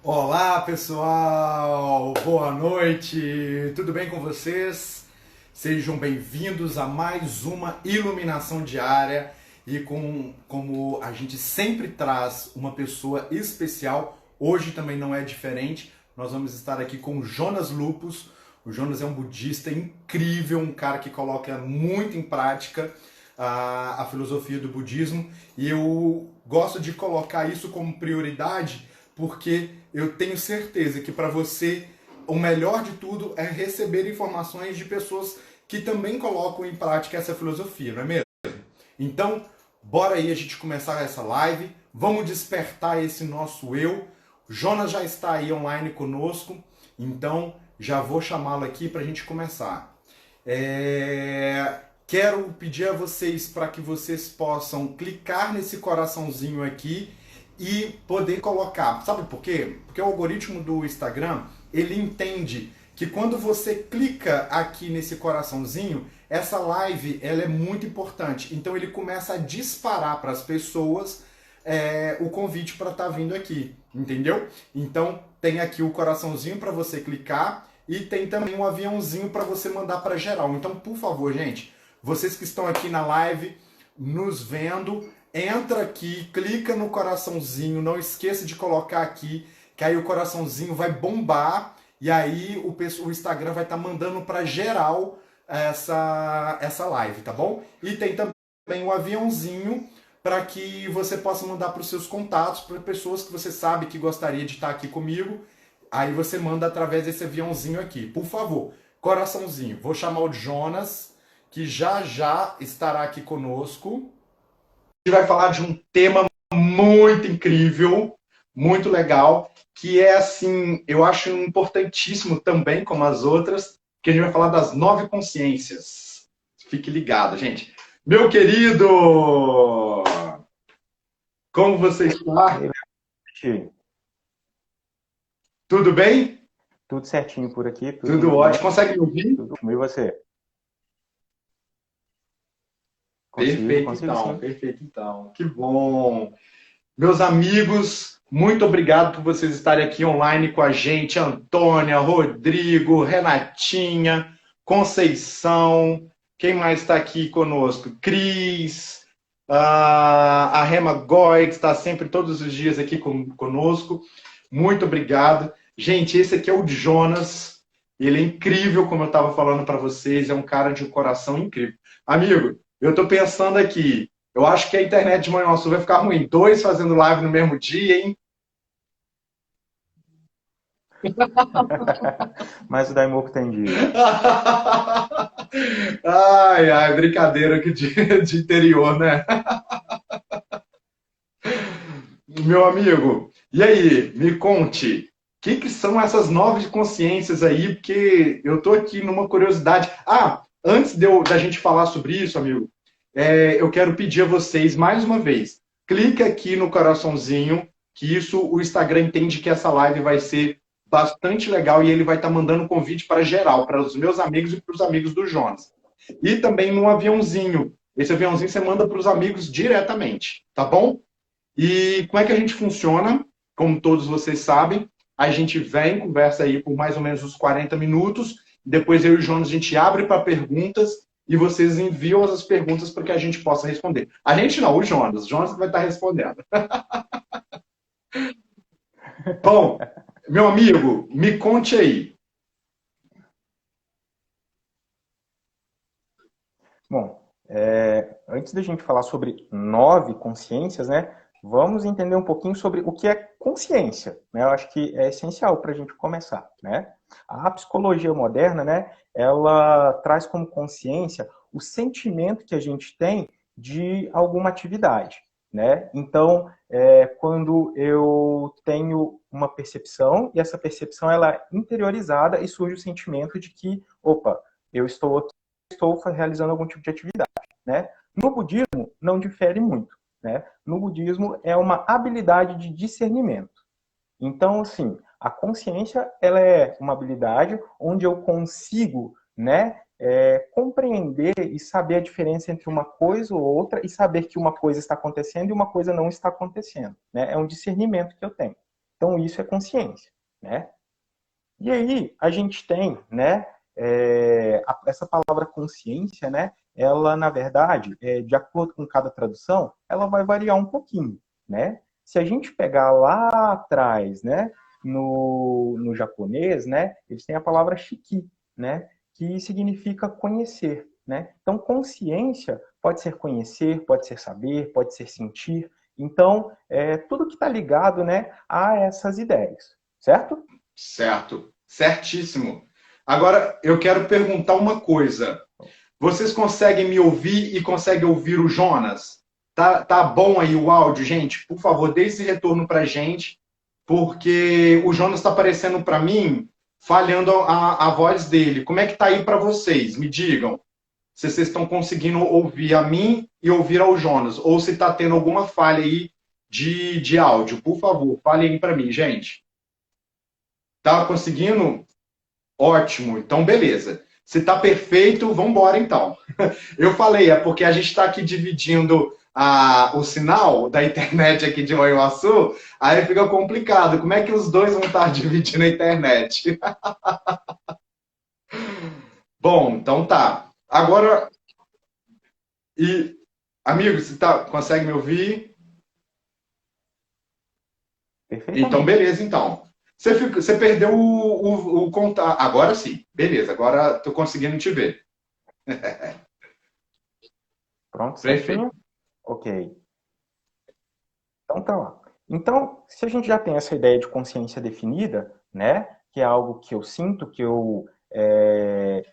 Olá, pessoal! Boa noite! Tudo bem com vocês? Sejam bem-vindos a mais uma iluminação diária e como a gente sempre traz uma pessoa especial, hoje também não é diferente. Nós vamos estar aqui com o Jonas Lupus. O Jonas é um budista incrível, um cara que coloca muito em prática a filosofia do budismo e eu gosto de colocar isso como prioridade porque eu tenho certeza que para você o melhor de tudo é receber informações de pessoas que também colocam em prática essa filosofia, não é mesmo? Então, bora aí a gente começar essa live, vamos despertar esse nosso eu. O Jonas já está aí online conosco, então já vou chamá-lo aqui para a gente começar. Quero pedir a vocês para que vocês possam clicar nesse coraçãozinho aqui e poder colocar. Sabe por quê? Porque o algoritmo do Instagram, ele entende que quando você clica aqui nesse coraçãozinho, essa live ela é muito importante. Então ele começa a disparar para as pessoas o convite para estar vindo aqui, entendeu? Então tem aqui o coraçãozinho para você clicar e tem também um aviãozinho para você mandar para geral. Então, por favor, gente, vocês que estão aqui na live nos vendo, entra aqui, clica no coraçãozinho, não esqueça de colocar aqui, que aí o coraçãozinho vai bombar e aí o Instagram vai estar mandando para geral essa live, tá bom? E tem também o aviãozinho para que você possa mandar para os seus contatos, para pessoas que você sabe que gostaria de estar aqui comigo. Aí você manda através desse aviãozinho aqui. Por favor, coraçãozinho. Vou chamar o Jonas, que já já estará aqui conosco. A gente vai falar de um tema muito incrível, muito legal, que é assim, eu acho importantíssimo também, como as outras, que a gente vai falar das 9 consciências. Fique ligado, gente. Meu querido, como você está? Oi, Tudo bem? tudo certinho por aqui, tudo Tudo indo ótimo. bem, Consegue me ouvir? tudo bem. E você? Consigo, Perfeito, consigo então. sim. Perfeito, então. Que bom. Meus amigos, muito obrigado por vocês estarem aqui online com a gente. Antônia, Rodrigo, Renatinha, Conceição. Quem mais está aqui conosco? Cris, a Rema Goy, que está sempre todos os dias aqui conosco. Muito obrigado. Gente, esse aqui é o Jonas. Ele é incrível, como eu estava falando para vocês. É um cara de um coração incrível. Amigo, eu estou pensando aqui. Eu acho que a internet de Manhuaçu vai ficar ruim. Dois fazendo live no mesmo dia, hein? Mas o Daimoku tem dia. Ai, ai, brincadeira aqui de interior, né? Meu amigo, e aí, me conte, o que são essas 9 consciências aí? Porque eu tô aqui numa curiosidade. Ah, antes da gente falar sobre isso, amigo, eu quero pedir a vocês, mais uma vez, clica aqui no coraçãozinho, que isso o Instagram entende que essa live vai ser bastante legal e ele vai estar mandando convite para geral, para os meus amigos e para os amigos do Jonas. E também num aviãozinho. Esse aviãozinho você manda para os amigos diretamente, tá bom? E como é que a gente funciona? Como todos vocês sabem, a gente vem, conversa aí por mais ou menos uns 40 minutos, depois eu e o Jonas a gente abre para perguntas e vocês enviam as perguntas para que a gente possa responder. A gente não, o Jonas. O Jonas vai estar respondendo. Bom, meu amigo, me conte aí. Bom, antes da gente falar sobre 9 consciências, né? Vamos entender um pouquinho sobre o que é consciência, né? Eu acho que é essencial para a gente começar, né? A psicologia moderna, né? Ela traz como consciência o sentimento que a gente tem de alguma atividade, né? Então, quando eu tenho uma percepção e essa percepção ela é interiorizada e surge o sentimento de que, opa, eu estou realizando algum tipo de atividade, né? No budismo, não difere muito, né? No budismo, é uma habilidade de discernimento. Então, assim, a consciência, ela é uma habilidade onde eu consigo, né, compreender e saber a diferença entre uma coisa ou outra e saber que uma coisa está acontecendo e uma coisa não está acontecendo, né? É um discernimento que eu tenho. Então, isso é consciência, né? E aí, a gente tem, né, essa palavra consciência, né, ela, na verdade, de acordo com cada tradução, ela vai variar um pouquinho, né? Se a gente pegar lá atrás, né, no japonês, né, eles têm a palavra shiki, né, que significa conhecer, né? Então, consciência pode ser conhecer, pode ser saber, pode ser sentir. Então, tudo que está ligado, né, a essas ideias, certo? Certo, certíssimo. Agora, eu quero perguntar uma coisa. Vocês conseguem me ouvir e conseguem ouvir o Jonas? Tá bom aí o áudio, gente? Por favor, dê esse retorno pra gente, porque o Jonas está aparecendo para mim falhando a voz dele. Como é que tá aí para vocês? Me digam se vocês estão conseguindo ouvir a mim e ouvir ao Jonas, ou se está tendo alguma falha aí de áudio. Por favor, falem aí para mim, gente. Tá conseguindo? Ótimo, então beleza. Se tá perfeito, vamos embora então. Eu falei, é porque a gente está aqui dividindo o sinal da internet aqui de Manhuaçu, aí fica complicado. Como é que os dois vão estar dividindo a internet? Bom, então tá. Agora, amigo, você consegue me ouvir? Então, beleza, então. Você perdeu o contato. Agora sim. Beleza, agora estou conseguindo te ver. Pronto, certinho? Ok. Então tá lá. Então, se a gente já tem essa ideia de consciência definida, né, que é algo que eu sinto, que eu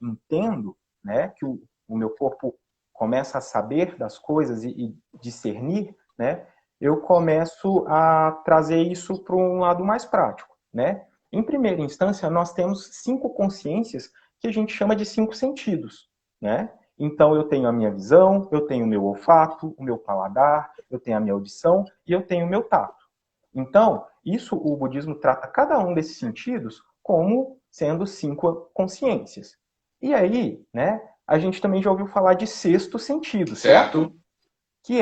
entendo, né, que o meu corpo começa a saber das coisas e discernir, né, eu começo a trazer isso para um lado mais prático, né? Em primeira instância, nós temos 5 consciências que a gente chama de 5 sentidos, né? Então, eu tenho a minha visão, eu tenho o meu olfato, o meu paladar, eu tenho a minha audição e eu tenho o meu tato. Então, isso o budismo trata cada um desses sentidos como sendo 5 consciências. E aí, né, a gente também já ouviu falar de sexto sentido, certo? Que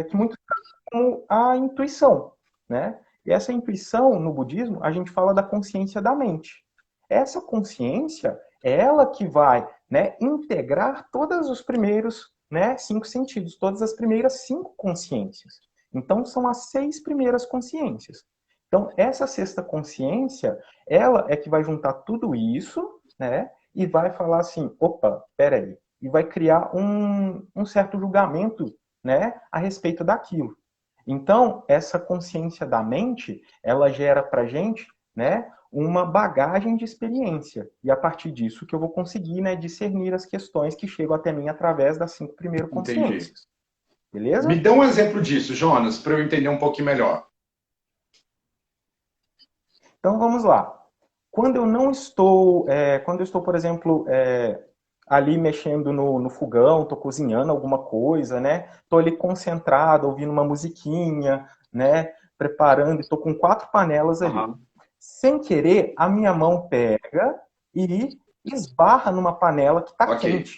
que muitos tratam como a intuição, né? E essa intuição, no budismo, a gente fala da consciência da mente. Essa consciência é ela que vai, né, integrar todos os primeiros, né, 5 sentidos, todas as primeiras 5 consciências. Então, são as 6 primeiras consciências. Então, essa sexta consciência, ela é que vai juntar tudo isso, né, e vai falar assim, opa, peraí, e vai criar um certo julgamento, né, a respeito daquilo. Então, essa consciência da mente, ela gera para gente, né, uma bagagem de experiência. E a partir disso que eu vou conseguir, né, discernir as questões que chegam até mim através das 5 primeiras consciências. Entendi. Beleza? Me dê um exemplo disso, Jonas, para eu entender um pouquinho melhor. Então, vamos lá. Quando eu estou, por exemplo, ali mexendo no fogão, estou cozinhando alguma coisa, né? Estou ali concentrado, ouvindo uma musiquinha, né? Preparando, estou com 4 panelas ali. Uhum. Sem querer, a minha mão pega e esbarra numa panela que está quente.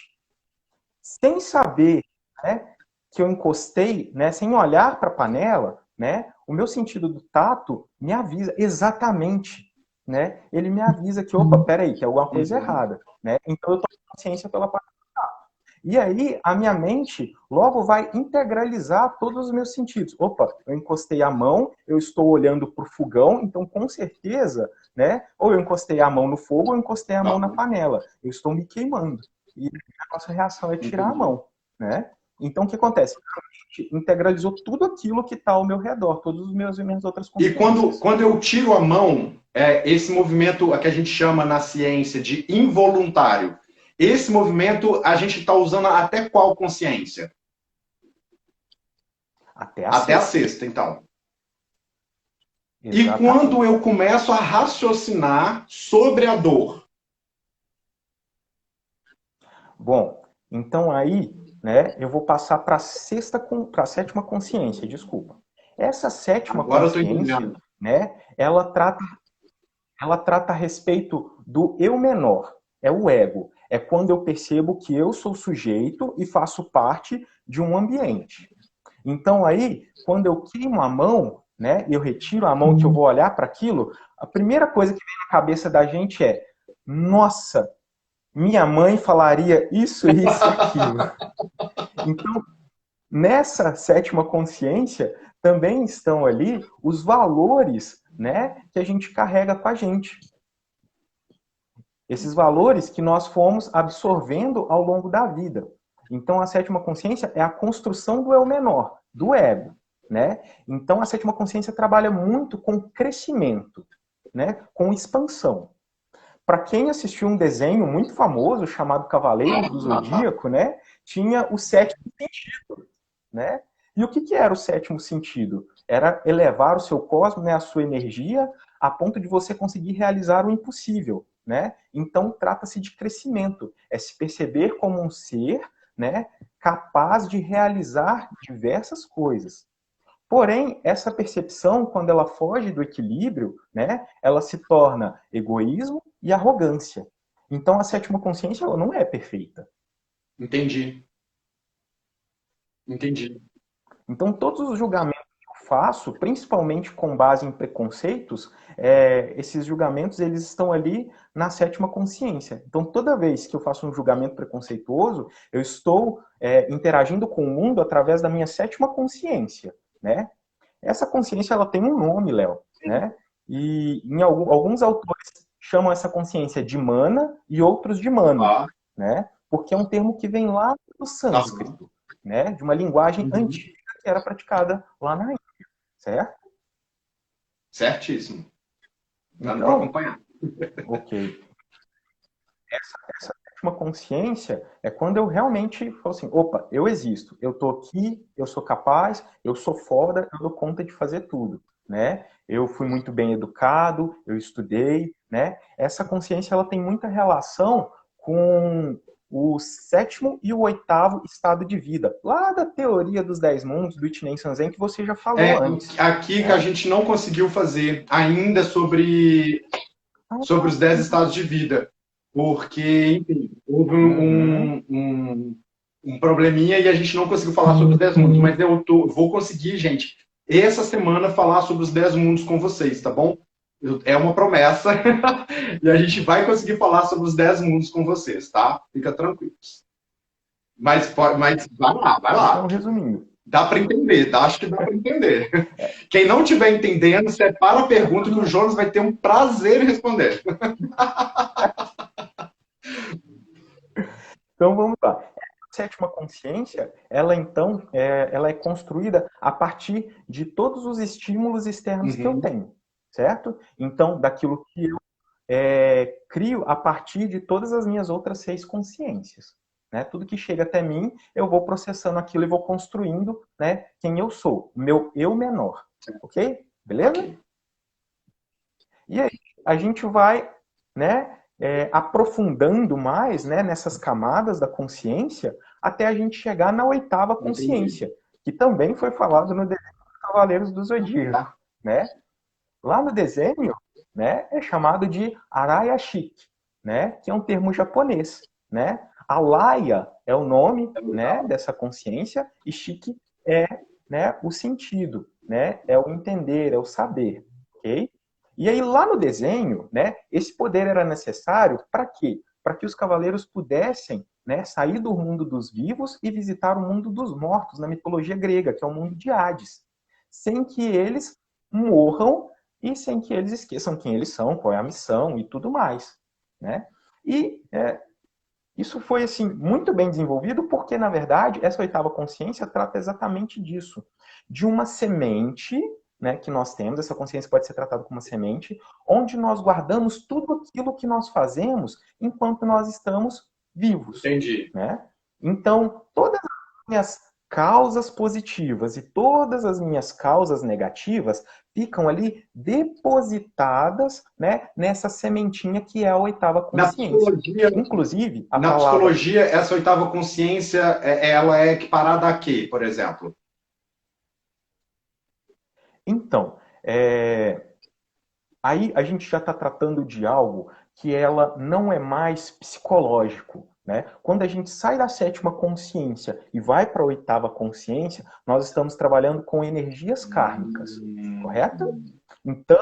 Sem saber, né, que eu encostei, né, sem olhar para a panela, né, o meu sentido do tato me avisa exatamente, né? Ele me avisa que, opa, peraí, que é alguma coisa errada, né? Então eu tomo consciência pela parte do tato. E aí a minha mente logo vai integralizar todos os meus sentidos. Opa, eu encostei a mão, eu estou olhando para o fogão, então com certeza, né? Ou eu encostei a mão no fogo, ou eu encostei a mão na panela. Eu estou me queimando. E a nossa reação é tirar a mão, né? Então, o que acontece? A gente integralizou tudo aquilo que está ao meu redor, todas as minhas outras consciências. E quando eu tiro a mão, esse movimento que a gente chama na ciência de involuntário, esse movimento a gente está usando até qual consciência? Até a sexta, então. Exatamente. E quando eu começo a raciocinar sobre a dor? Bom, então aí, né, eu vou passar para a sétima consciência, desculpa. Essa sétima consciência, né, ela trata a respeito do eu menor, é o ego. É quando eu percebo que eu sou sujeito e faço parte de um ambiente. Então aí, quando eu queimo a mão, né, e eu retiro a mão que eu vou olhar para aquilo, a primeira coisa que vem na cabeça da gente é: nossa, minha mãe falaria isso, isso e aquilo. Então, nessa sétima consciência, também estão ali os valores, né, que a gente carrega com a gente. Esses valores que nós fomos absorvendo ao longo da vida. Então, a sétima consciência é a construção do eu menor, do ego, né? Então, a sétima consciência trabalha muito com crescimento, né, com expansão. Para quem assistiu um desenho muito famoso chamado Cavaleiros do Zodíaco, né, tinha o sétimo sentido, né? E o que era o sétimo sentido? Era elevar o seu cosmos, né, a sua energia, a ponto de você conseguir realizar o impossível, né? Então trata-se de crescimento, é se perceber como um ser, né, capaz de realizar diversas coisas. Porém, essa percepção, quando ela foge do equilíbrio, né, ela se torna egoísmo e arrogância. Então, a sétima consciência ela não é perfeita. Entendi. Entendi. Então, todos os julgamentos que eu faço, principalmente com base em preconceitos, esses julgamentos eles estão ali na sétima consciência. Então, toda vez que eu faço um julgamento preconceituoso, eu estou interagindo com o mundo através da minha sétima consciência, né? Essa consciência ela tem um nome, Léo, né? E alguns autores chamam essa consciência de mana e outros de mano, né? Porque é um termo que vem lá do sânscrito, né? De uma linguagem antiga que era praticada lá na Índia, certo? Certíssimo. Dando para Então, acompanhar. ok. Essa sétima consciência é quando eu realmente falo assim, opa, eu existo, eu tô aqui, eu sou capaz, eu sou foda, eu dou conta de fazer tudo, né? Eu fui muito bem educado, eu estudei, né? Essa consciência ela tem muita relação com o sétimo e o oitavo estado de vida, lá da teoria dos 10 mundos, do Ichinen Sanzen, que você já falou antes. Aqui que a gente não conseguiu fazer ainda sobre os 10 estados de vida, porque, enfim, houve um probleminha e a gente não conseguiu falar sobre os 10 mundos, mas vou conseguir, gente, essa semana falar sobre os 10 mundos com vocês, tá bom? É uma promessa e a gente vai conseguir falar sobre os 10 mundos com vocês, tá? Fica tranquilos. Mas vai lá, vai lá. Então, resumindo. Dá para entender, tá? Acho que dá para entender. Quem não estiver entendendo, separa a pergunta que o Jonas vai ter um prazer em responder. Então vamos lá. A sétima consciência, ela então, ela é construída a partir de todos os estímulos externos que eu tenho, certo? Então, daquilo que eu crio a partir de todas as minhas outras 6 consciências. Né? Tudo que chega até mim, eu vou processando aquilo e vou construindo, né, quem eu sou, meu eu menor. Ok? Beleza? E aí, a gente vai, né, aprofundando mais, né, nessas camadas da consciência até a gente chegar na oitava consciência, que também foi falado no desenho dos Cavaleiros do Zodíaco. Né? Lá no desenho, né, é chamado de Arayashiki, né, que é um termo japonês. Né? Alaya é o nome, né, dessa consciência e Shiki é, né, o sentido, né, é o entender, é o saber. Ok? E aí lá no desenho, né, esse poder era necessário para quê? Para que os cavaleiros pudessem, né, sair do mundo dos vivos e visitar o mundo dos mortos na mitologia grega, que é o mundo de Hades, sem que eles morram e sem que eles esqueçam quem eles são, qual é a missão e tudo mais, né? E isso foi assim muito bem desenvolvido porque, na verdade, essa oitava consciência trata exatamente disso, de uma semente, né, que nós temos. Essa consciência pode ser tratada como uma semente, onde nós guardamos tudo aquilo que nós fazemos enquanto nós estamos vivos. Entendi. Né? Então, todas as minhas causas positivas e todas as minhas causas negativas ficam ali depositadas, né, nessa sementinha que é a oitava consciência. Inclusive, na psicologia, essa oitava consciência, ela é equiparada a quê, por exemplo? Então, aí a gente já está tratando de algo que ela não é mais psicológico, né? Quando a gente sai da sétima consciência e vai para a oitava consciência, nós estamos trabalhando com energias kármicas, correto? Então,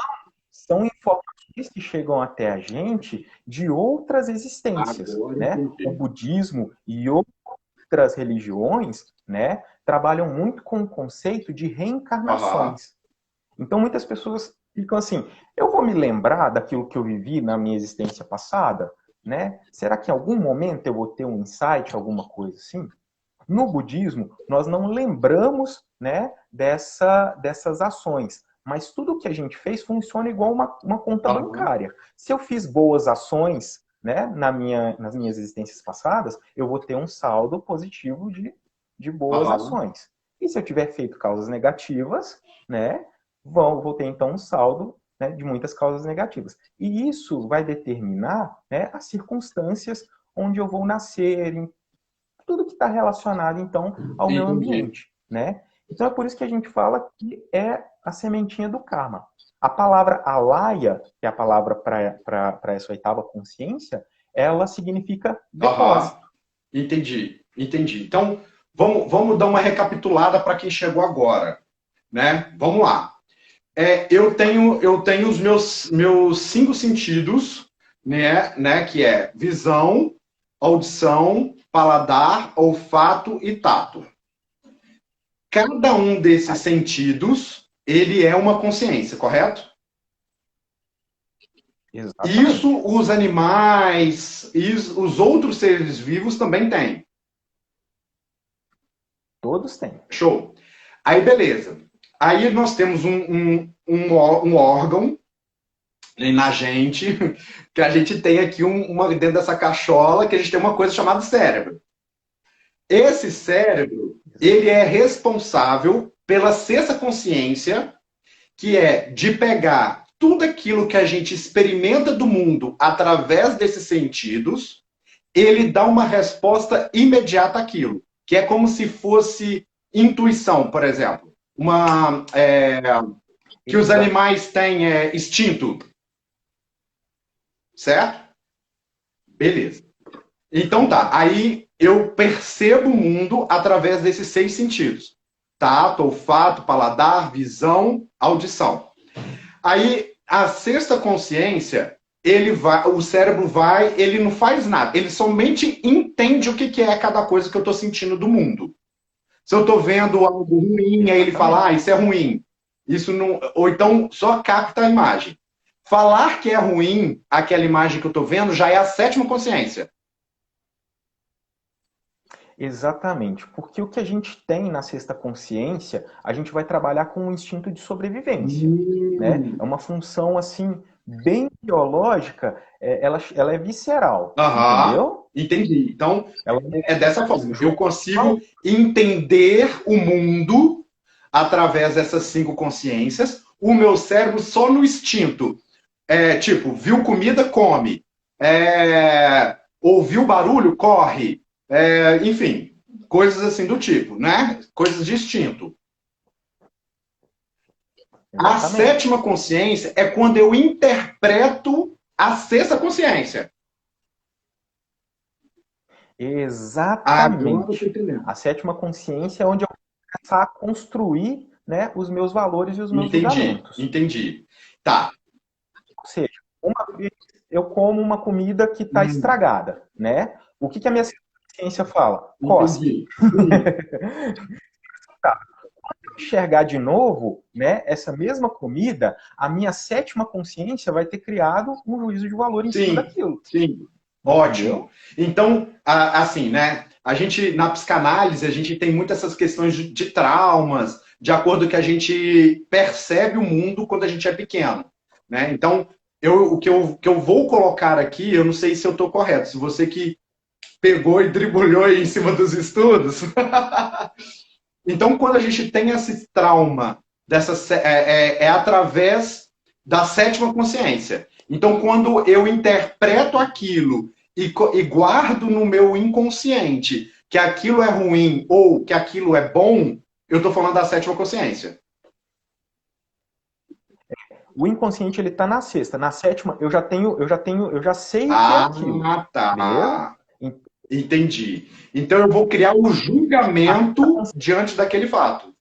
são informações que chegam até a gente de outras existências, Agora né? O entendi. budismo e outras religiões, né, trabalham muito com o conceito de Aham. reencarnações. Então, muitas pessoas ficam assim, eu vou me lembrar daquilo que eu vivi na minha existência passada, né? Será que em algum momento eu vou ter um insight, alguma coisa assim? No budismo, nós não lembramos, né, dessas ações, mas tudo que a gente fez funciona igual uma conta Aham. bancária. Se eu fiz boas ações, né, nas minhas existências passadas, eu vou ter um saldo positivo de boas Aham. ações. E se eu tiver feito causas negativas, né, vou ter então um saldo, né, de muitas causas negativas. E isso vai determinar, né, as circunstâncias onde eu vou nascer, em tudo que está relacionado, então, ao meu Entendi. ambiente, né? Então, é por isso que a gente fala que é a sementinha do karma. A palavra alaya, que é a palavra para essa oitava consciência, ela significa Aham. depósito. Entendi. Entendi. Então, vamos dar uma recapitulada para quem chegou agora, né? Vamos lá. Eu tenho os meus cinco sentidos, né? Que é visão, audição, paladar, olfato e tato. Cada um desses sentidos, ele é uma consciência, correto? Exatamente. Isso os animais e os outros seres vivos também têm. Todos têm. Show. Aí, beleza. Aí nós temos um órgão na gente, que a gente tem aqui dentro dessa cachola, que a gente tem uma coisa chamada cérebro. Esse cérebro, ele é responsável pela sexta consciência, que é de pegar tudo aquilo que a gente experimenta do mundo através desses sentidos, ele dá uma resposta imediata àquilo, que é como se fosse intuição, por exemplo. Que os Exato. animais têm instinto, certo? Beleza. Então tá, aí eu percebo o mundo através desses seis sentidos. Tato, olfato, paladar, visão, audição. Aí a sexta consciência, o cérebro vai, ele não faz nada, ele somente entende o que é cada coisa que eu estou sentindo do mundo. Se eu estou vendo algo ruim, aí ele fala, Exatamente. isso é ruim. Isso não, ou então só capta a imagem. Falar que é ruim aquela imagem que eu estou vendo já é a sétima consciência. Exatamente, porque o que a gente tem na sexta consciência, a gente vai trabalhar com o instinto de sobrevivência, né? É Hum. uma função assim bem biológica, ela é visceral, Aham, entendeu? entendi. Então, Ela é dessa é forma. Eu junto consigo entender o mundo através dessas cinco consciências. O meu cérebro só no instinto. Tipo, viu comida, come. Ouviu barulho, corre. Enfim, coisas assim do tipo, né? Coisas de instinto. A exatamente. sétima consciência é quando eu interpreto a sexta consciência. Agora eu tô Exatamente. entendendo. A sétima consciência é onde eu vou começar a construir, né, os meus valores e os meus Entendi, julgamentos. entendi. Tá. Ou seja, uma vez eu como uma comida que está Hum, estragada, né? O que a minha ciência fala? Cospe. entendi. Sim. Enxergar de novo, né, essa mesma comida, a minha sétima consciência vai ter criado um juízo de valor em cima Sim, daquilo, sim. Ótimo. entendeu? Então, assim, né? A gente, na psicanálise, a gente tem muitas essas questões de traumas, de acordo com que a gente percebe o mundo quando a gente é pequeno, né? Então, o que eu vou colocar aqui, eu não sei se eu estou correto. Se você que pegou e dribulhou aí em cima dos estudos. Então, quando a gente tem esse trauma, é através da sétima consciência. Então, quando eu interpreto aquilo e guardo no meu inconsciente que aquilo é ruim ou que aquilo é bom, eu estou falando da sétima consciência. O inconsciente ele está na sexta, na sétima eu já sei o que é aquilo, Ah, tá. entendeu? Entendi. Então eu vou criar um julgamento diante daquele fato.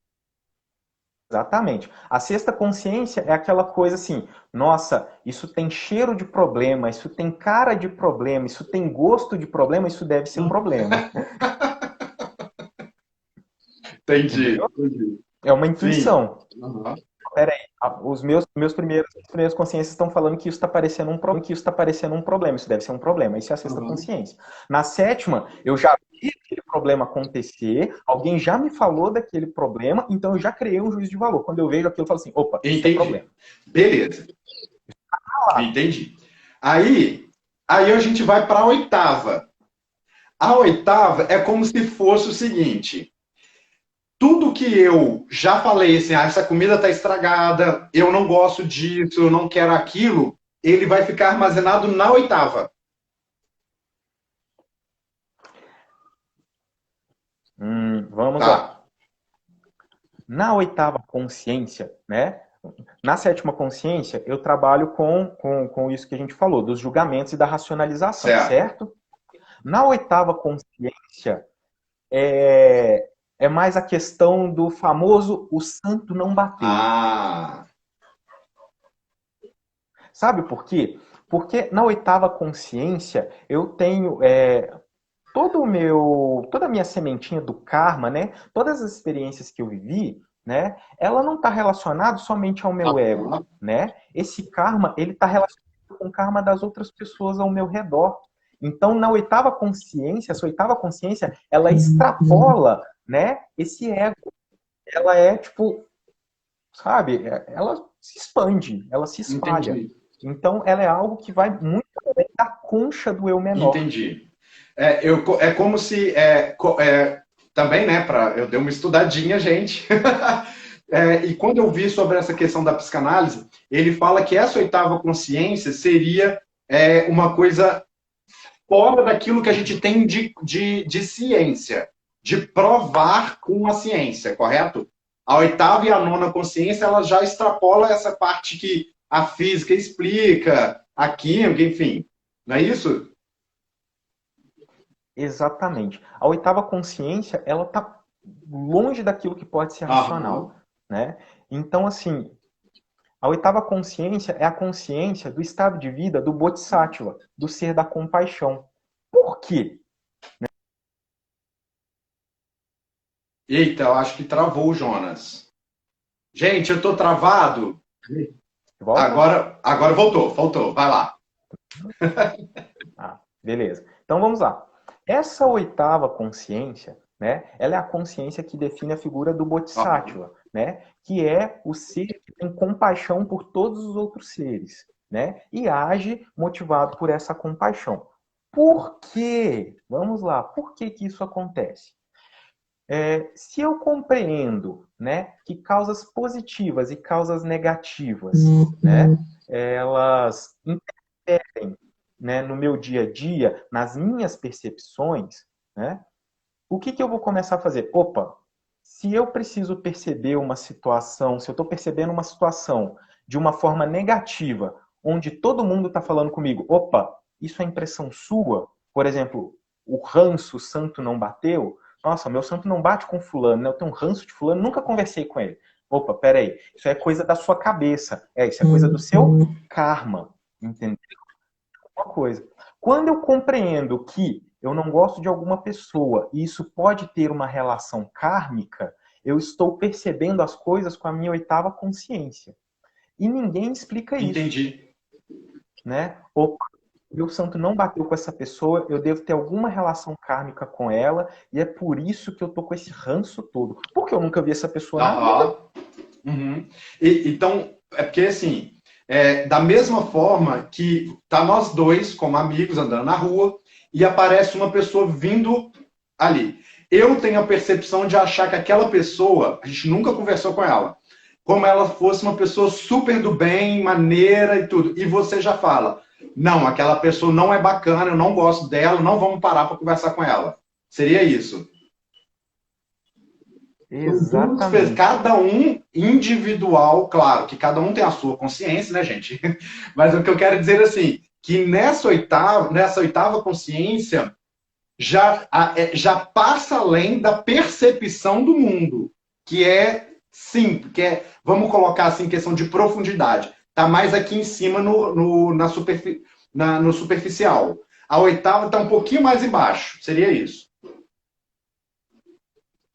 Exatamente. A sexta consciência é aquela coisa assim, nossa, isso tem cheiro de problema, isso tem cara de problema, isso tem gosto de problema, isso deve ser problema. Entendi, Entendeu? entendi. É uma Sim. intuição. Aham, Peraí, as primeiras consciências estão falando que isso está parecendo um problema, que isso está parecendo um problema, isso deve ser um problema, isso é a sexta aham. consciência. Na sétima, eu já vi aquele problema acontecer, alguém já me falou daquele problema, então eu já criei um juízo de valor. Quando eu vejo aquilo, eu falo assim, opa, isso é Entendi. problema. Beleza. Entendi. Aí, aí a gente vai para a oitava. A oitava é como se fosse o seguinte: tudo que eu já falei, assim, essa comida está estragada, eu não gosto disso, eu não quero aquilo, ele vai ficar armazenado na oitava. Vamos Tá, lá. Na oitava consciência, né? Na sétima consciência, eu trabalho com isso que a gente falou, dos julgamentos e da racionalização, certo. certo? Na oitava consciência, é mais a questão do famoso o santo não bateu. Ah, Sabe por quê? Porque na oitava consciência eu tenho toda a minha sementinha do karma, né? Todas as experiências que eu vivi, né? Ela não está relacionada somente ao meu ego, ah, né? Esse karma ele está relacionado com o karma das outras pessoas ao meu redor. Então, na oitava consciência, essa oitava consciência, ela extrapola, né? Esse ego. Ela é tipo, sabe? Ela se expande, ela se espalha. entendi, Então, ela é algo que vai muito além da concha do eu menor. entendi. É como se também, né? Eu dei uma estudadinha, gente. E quando eu vi sobre essa questão da psicanálise, ele fala que essa oitava consciência seria uma coisa fora daquilo que a gente tem de ciência, de provar com a ciência, correto? A oitava e a nona consciência, ela já extrapola essa parte que a física explica, a química, enfim. Não é isso? Exatamente. A oitava consciência, ela está longe daquilo que pode ser Aham. racional, né? Então, assim, a oitava consciência é a consciência do estado de vida do Bodhisattva, do ser da compaixão. Por quê? Eita, eu acho que travou o Jonas. Gente, eu tô travado. Volta? Agora voltou, vai lá. Ah, beleza. Então vamos lá. Essa oitava consciência, né, ela é a consciência que define a figura do Aham. Bodhisattva, né, que é o ser que tem compaixão por todos os outros seres, né, e age motivado por essa compaixão. Por quê? Vamos lá. Por que que isso acontece? Se eu compreendo, né, que causas positivas e causas negativas, né, elas interferem, né, no meu dia a dia, nas minhas percepções, né, o que que eu vou começar a fazer? Opa, se eu preciso perceber uma situação, se eu estou percebendo uma situação de uma forma negativa, onde todo mundo está falando comigo, opa, isso é impressão sua? Por exemplo, o ranço, o santo não bateu? Nossa, meu santo não bate com fulano, né? Eu tenho um ranço de fulano, nunca conversei com ele. Opa, peraí, isso é coisa da sua cabeça. Isso é coisa do seu karma, entendeu? Uma coisa. Quando eu compreendo que eu não gosto de alguma pessoa e isso pode ter uma relação kármica, eu estou percebendo as coisas com a minha oitava consciência. E ninguém explica isso, Entendi. né? Opa, meu santo não bateu com essa pessoa, eu devo ter alguma relação kármica com ela e é por isso que eu tô com esse ranço todo. Porque eu nunca vi essa pessoa na vida. Aham. Uhum. Então, é porque assim, da mesma forma que tá nós dois como amigos andando na rua e aparece uma pessoa vindo ali. Eu tenho a percepção de achar que aquela pessoa, a gente nunca conversou com ela, como ela fosse uma pessoa super do bem, maneira e tudo. E você já fala, não, aquela pessoa não é bacana, eu não gosto dela, não vamos parar para conversar com ela. Seria isso. São duas pessoas, Exatamente. cada um individual, claro, que cada um tem a sua consciência, né, gente? Mas o que eu quero dizer assim, que nessa oitava consciência, já passa além da percepção do mundo, que é sim, que é, vamos colocar assim, questão de profundidade. Está mais aqui em cima no superficial. A oitava está um pouquinho mais embaixo, seria isso.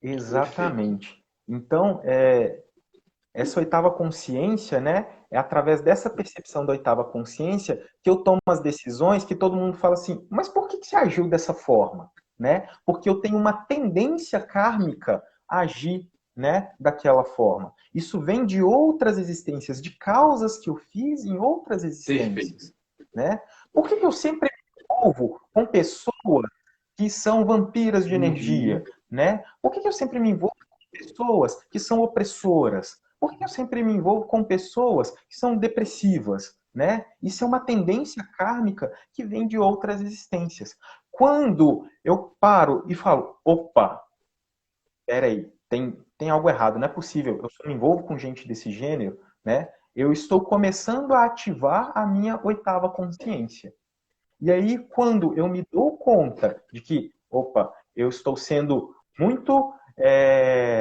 Exatamente. Então, essa oitava consciência, né, é através dessa percepção da oitava consciência que eu tomo as decisões que todo mundo fala assim, mas por que você agiu dessa forma? Né? Porque eu tenho uma tendência kármica a agir, né, daquela forma. Isso vem de outras existências, de causas que eu fiz em outras existências. Né? Por que eu sempre me envolvo com pessoas que são vampiras de energia? Né? Por que eu sempre me envolvo com pessoas que são opressoras? Por que eu sempre me envolvo com pessoas que são depressivas? Né? Isso é uma tendência kármica que vem de outras existências. Quando eu paro e falo, opa, peraí, tem algo errado, não é possível, eu só me envolvo com gente desse gênero, né? Eu estou começando a ativar a minha oitava consciência. E aí, quando eu me dou conta de que, opa, eu estou sendo muito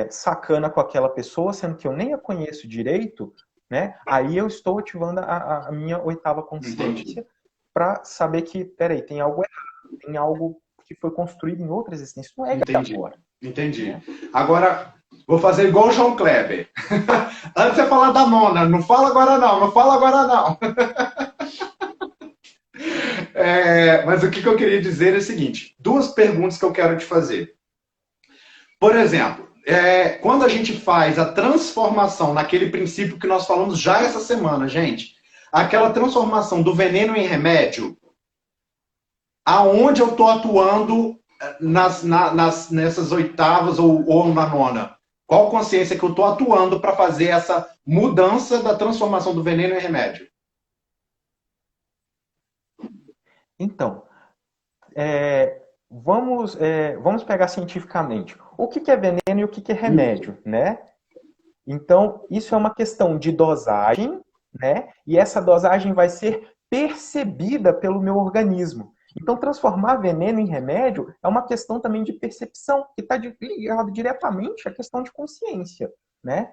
sacana com aquela pessoa, sendo que eu nem a conheço direito, né? Aí eu estou ativando a minha oitava consciência para saber que, peraí, tem algo errado, tem algo que foi construído em outras existências. Não é de agora. Entendi. Né? Agora, vou fazer igual o João Kleber. Antes de você falar da nona, não fala agora não, não fala agora não. Mas o que eu queria dizer é o seguinte, duas perguntas que eu quero te fazer. Por exemplo, quando a gente faz a transformação naquele princípio que nós falamos já essa semana, gente, aquela transformação do veneno em remédio, aonde eu estou atuando nessas oitavas ou na nona? Qual consciência que eu estou atuando para fazer essa mudança da transformação do veneno em remédio? Então, vamos pegar cientificamente. O que é veneno e o que é remédio, né? Então, isso é uma questão de dosagem, né? E essa dosagem vai ser percebida pelo meu organismo. Então, transformar veneno em remédio é uma questão também de percepção, que está ligado diretamente à questão de consciência, né?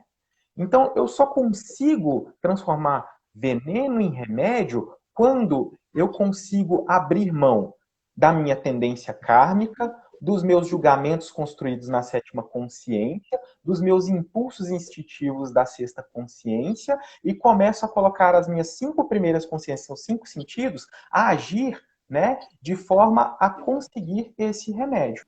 Então, eu só consigo transformar veneno em remédio quando eu consigo abrir mão da minha tendência kármica, dos meus julgamentos construídos na sétima consciência, dos meus impulsos instintivos da sexta consciência e começo a colocar as minhas 5 primeiras consciências, os 5 sentidos, a agir, né, de forma a conseguir esse remédio.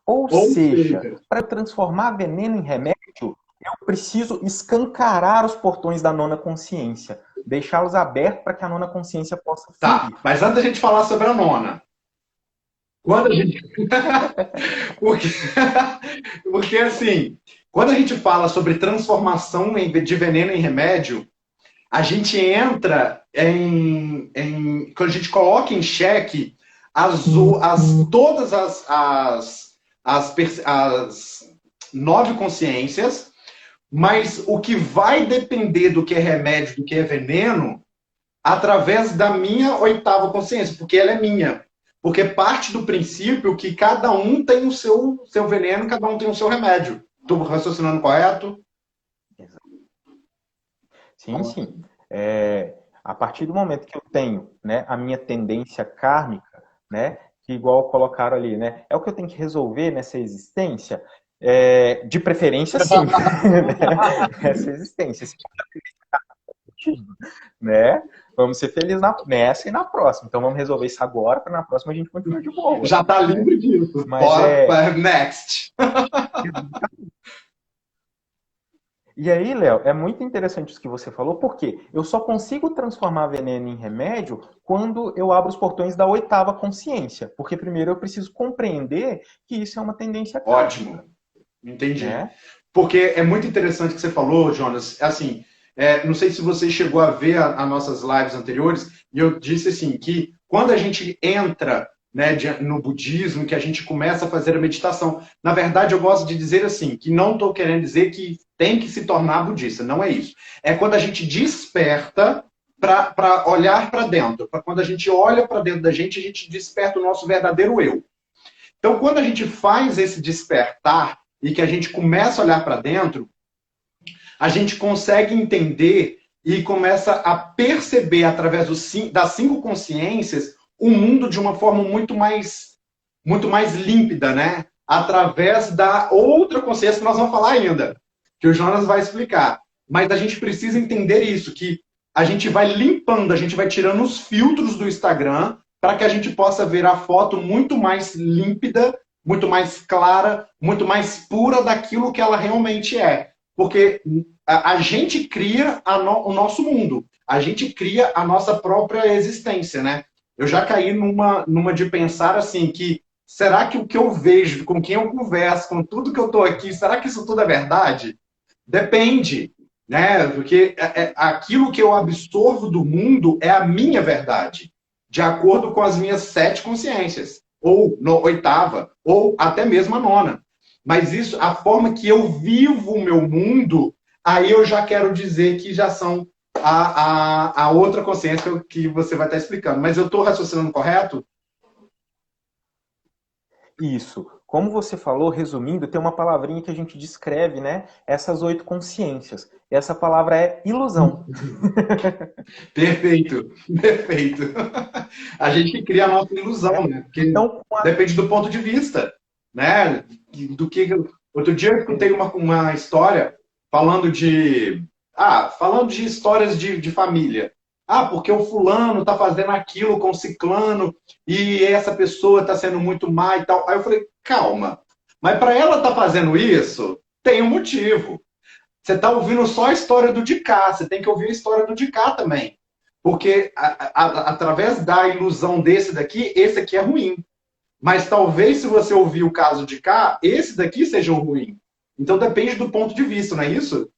Ou seja, para transformar veneno em remédio, eu preciso escancarar os portões da nona consciência, deixá-los abertos para que a nona consciência possa fluir. Tá, mas antes da gente falar sobre a nona, quando a gente... porque assim, quando a gente fala sobre transformação de veneno em remédio, a gente entra quando a gente coloca em xeque todas as 9 consciências, mas o que vai depender do que é remédio, do que é veneno, através da minha oitava consciência, porque ela é minha. Porque parte do princípio que cada um tem o seu veneno, cada um tem o seu remédio. Estou raciocinando correto? Sim, sim. A partir do momento que eu tenho, né, a minha tendência kármica, né, que igual colocaram ali, né, é o que eu tenho que resolver nessa existência, de preferência sim, essa existência. Né? Vamos ser felizes nessa e na próxima. Então vamos resolver isso agora, para na próxima a gente continuar de boa. Já tá livre disso. Bora next. E aí, Léo, é muito interessante isso que você falou, porque eu só consigo transformar veneno em remédio quando eu abro os portões da oitava consciência. Porque primeiro eu preciso compreender que isso é uma tendência kármica. Ótimo. Entendi. Porque é muito interessante o que você falou, Jonas. Assim, não sei se você chegou a ver as nossas lives anteriores, e eu disse assim, que quando a gente entra, né, no budismo, que a gente começa a fazer a meditação, na verdade eu gosto de dizer assim, que não estou querendo dizer que tem que se tornar budista, não é isso. É quando a gente desperta para olhar para dentro. Para quando a gente olha para dentro da gente, a gente desperta o nosso verdadeiro eu. Então, quando a gente faz esse despertar e que a gente começa a olhar para dentro, a gente consegue entender e começa a perceber, através das 5 consciências, o mundo de uma forma muito mais límpida, né? Através da outra consciência que nós vamos falar ainda, que o Jonas vai explicar. Mas a gente precisa entender isso, que a gente vai limpando, a gente vai tirando os filtros do Instagram para que a gente possa ver a foto muito mais límpida, muito mais clara, muito mais pura daquilo que ela realmente é. Porque a gente cria o nosso mundo, a gente cria a nossa própria existência, né? Eu já caí numa de pensar assim, que será que o que eu vejo, com quem eu converso, com tudo que eu estou aqui, será que isso tudo é verdade? Depende, né? Porque aquilo que eu absorvo do mundo é a minha verdade, de acordo com as minhas 7 consciências, ou 8ª, ou até mesmo a 9ª. Mas isso, a forma que eu vivo o meu mundo, aí eu já quero dizer que já são a outra consciência que você vai estar explicando. Mas eu estou raciocinando correto? Isso. Como você falou, resumindo, tem uma palavrinha que a gente descreve, né? Essas 8 consciências. Essa palavra é ilusão. Perfeito, perfeito. A gente cria a nossa ilusão, né? Porque então, depende do ponto de vista, né? Outro dia eu escutei uma história falando de histórias de família. Porque o fulano está fazendo aquilo com o ciclano e essa pessoa está sendo muito má e tal. Aí eu falei, calma, mas para ela estar fazendo isso, tem um motivo. Você está ouvindo só a história do de cá, você tem que ouvir a história do de cá também. Porque através da ilusão desse daqui, esse aqui é ruim. Mas talvez se você ouvir o caso de cá, esse daqui seja o ruim. Então depende do ponto de vista, não é isso?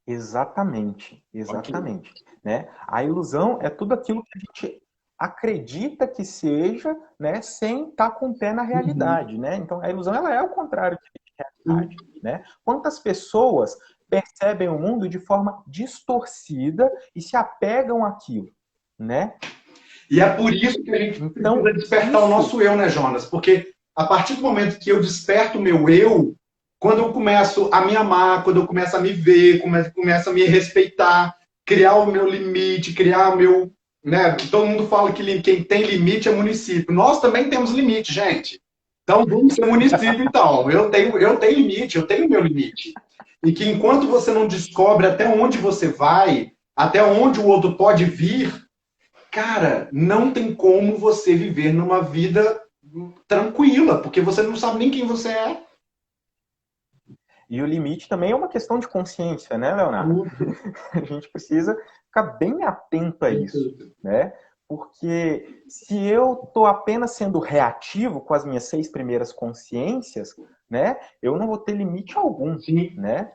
Exatamente, exatamente. Okay. Né? A ilusão é tudo aquilo que a gente acredita que seja, né, sem estar com o pé na realidade. Né? Então a ilusão ela é o contrário de realidade. Né? Quantas pessoas percebem o mundo de forma distorcida e se apegam àquilo, né? E é por isso que a gente precisa despertar o nosso eu, né, Jonas? Porque a partir do momento que eu desperto o meu eu, quando eu começo a me amar, quando eu começo a me ver, começo a me respeitar, criar o meu limite, criar o meu... Né? Todo mundo fala que quem tem limite é município. Nós também temos limite, gente. Então vamos ser município, então. Eu tenho limite, eu tenho meu limite. E que enquanto você não descobre até onde você vai, até onde o outro pode vir, cara, não tem como você viver numa vida tranquila, porque você não sabe nem quem você é. E o limite também é uma questão de consciência, né, Leonardo? A gente precisa ficar bem atento a isso, né? Porque se eu estou apenas sendo reativo com as minhas 6 primeiras consciências, né, eu não vou ter limite algum, né?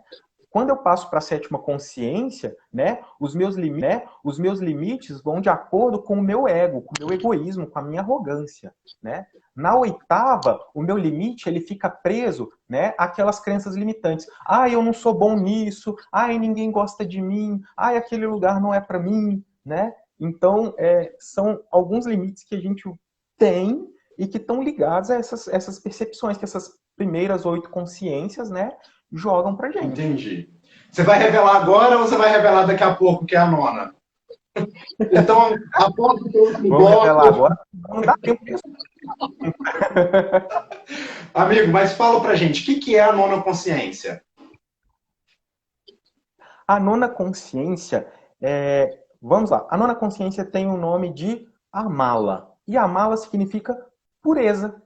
Quando eu passo para a 7ª consciência, né, os meus limites vão de acordo com o meu ego, com o meu egoísmo, com a minha arrogância, né? Na 8ª, o meu limite ele fica preso, né, àquelas crenças limitantes. Eu não sou bom nisso. Ninguém gosta de mim. Aquele lugar não é para mim, né? Então, são alguns limites que a gente tem e que estão ligados a essas percepções que essas primeiras 8 consciências, né, jogam pra gente. Entendi. Você vai revelar agora ou você vai revelar daqui a pouco, que é a 9ª? Então, após o último bloco... Vamos revelar agora? Não dá tempo disso. Amigo, mas fala pra gente, o que é a 9ª consciência? A 9ª consciência vamos lá. A 9ª consciência tem o nome de Amala. E Amala significa pureza.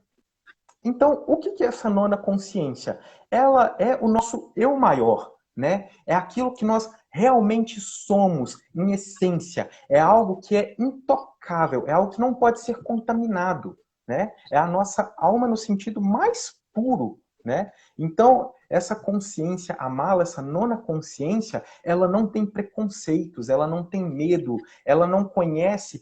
Então, o que é essa 9ª consciência? Ela é o nosso eu maior, né? É aquilo que nós realmente somos, em essência. É algo que é intocável, é algo que não pode ser contaminado, né? É a nossa alma no sentido mais puro, né? Então, essa consciência, a mala, essa 9ª consciência, ela não tem preconceitos, ela não tem medo, ela não conhece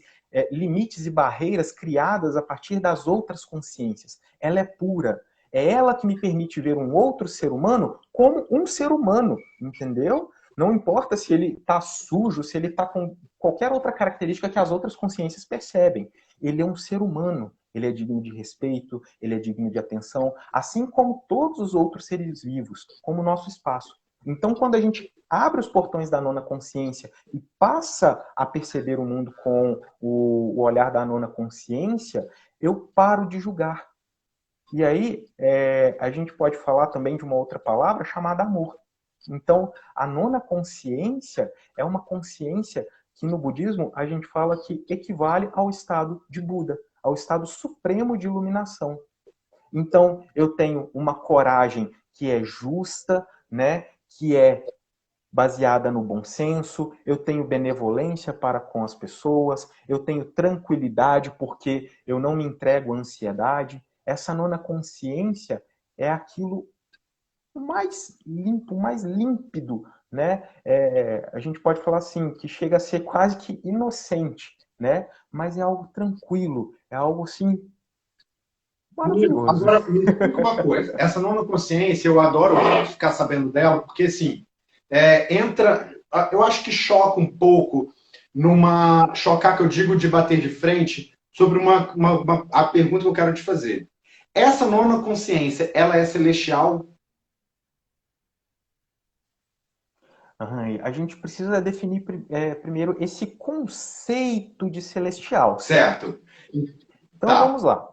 limites e barreiras criadas a partir das outras consciências. Ela é pura. É ela que me permite ver um outro ser humano como um ser humano, entendeu? Não importa se ele está sujo, se ele está com qualquer outra característica que as outras consciências percebem. Ele é um ser humano, ele é digno de respeito, ele é digno de atenção, assim como todos os outros seres vivos, como o nosso espaço. Então, quando a gente abre os portões da nona consciência e passa a perceber o mundo com o olhar da nona consciência, eu paro de julgar. E aí, a gente pode falar também de uma outra palavra chamada amor. Então, a nona consciência é uma consciência que no budismo a gente fala que equivale ao estado de Buda, ao estado supremo de iluminação. Então, eu tenho uma coragem que é justa, né, que é baseada no bom senso, eu tenho benevolência para com as pessoas, eu tenho tranquilidade porque eu não me entrego à ansiedade. Essa nona consciência é aquilo mais limpo, mais límpido, né? A gente pode falar assim, que chega a ser quase que inocente, né? Mas é algo tranquilo, é algo assim maravilhoso. Agora, me explica uma coisa. Essa nona consciência, eu adoro ficar sabendo dela, porque assim, entra. Eu acho que choca um pouco numa. Chocar, que eu digo, de bater de frente, sobre a pergunta que eu quero te fazer. Essa nona consciência, ela é celestial? A gente precisa definir primeiro esse conceito de celestial, certo? Certo. Então Tá. vamos lá.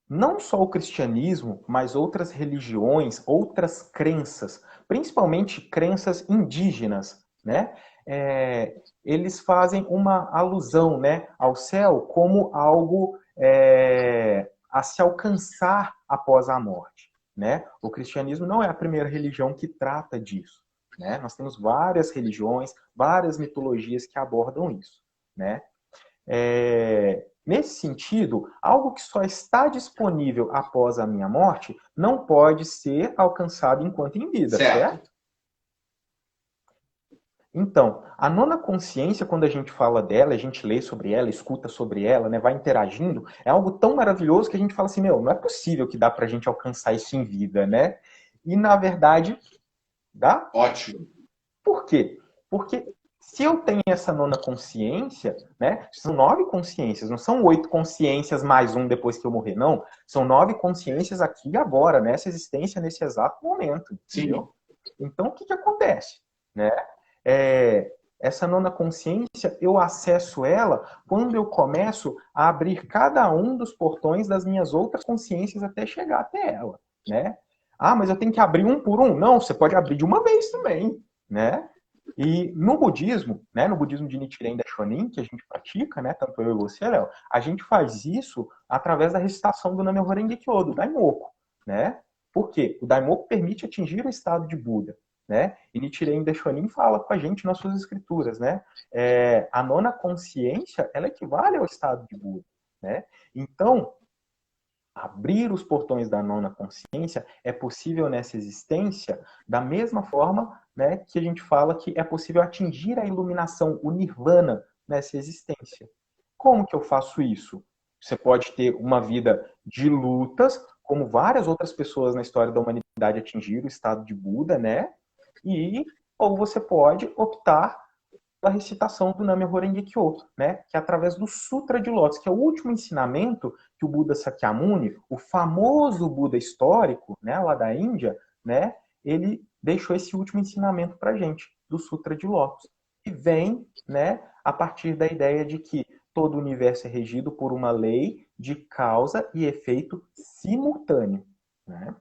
Não só o cristianismo, mas outras religiões, outras crenças, principalmente crenças indígenas, né? Eles fazem uma alusão, né, ao céu como algo a se alcançar após a morte, né? O cristianismo não é a primeira religião que trata disso, né? Nós temos várias religiões, várias mitologias que abordam isso, né? Nesse sentido, algo que só está disponível após a minha morte não pode ser alcançado enquanto em vida, certo? Então, a nona consciência, quando a gente fala dela, a gente lê sobre ela, escuta sobre ela, né, vai interagindo, é algo tão maravilhoso que a gente fala assim, meu, não é possível que dá pra gente alcançar isso em vida, né? E, na verdade, dá? Ótimo. Por quê? Porque se eu tenho essa nona consciência, né? São 9 consciências, não são 8 consciências mais um depois que eu morrer, não. São 9 consciências aqui e agora, nessa existência, nesse exato momento, entendeu? Sim. Então, o que, que acontece? Né? Essa nona consciência, eu acesso ela quando eu começo a abrir cada um dos portões das minhas outras consciências até chegar até ela, né? Ah, mas eu tenho que abrir um por um? Não, você pode abrir de uma vez também, né? E no budismo, né, no budismo de Nichiren Daishonin, que a gente pratica, né, tanto eu e você, Léo, a gente faz isso através da recitação do Nam-myoho Renge-kyo, do Daimoku, né? Por quê? O Daimoku permite atingir o estado de Buda, né? E Nichiren Daishonin fala com a gente nas suas escrituras, né? A nona consciência, ela equivale ao estado de Buda, né? Então, abrir os portões da nona consciência é possível nessa existência da mesma forma, né, que a gente fala que é possível atingir a iluminação, o nirvana nessa existência. Como que eu faço isso? Você pode ter uma vida de lutas, como várias outras pessoas na história da humanidade atingiram o estado de Buda, né? Ou você pode optar pela recitação do Nam-myoho Renge-kyo, né? Que é através do Sutra de Lótus, que é o último ensinamento que o Buda Sakyamuni, o famoso Buda histórico, né, lá da Índia, né, ele deixou esse último ensinamento para a gente, do Sutra de Lótus. E vem, né, a partir da ideia de que todo o universo é regido por uma lei de causa e efeito simultâneo, né?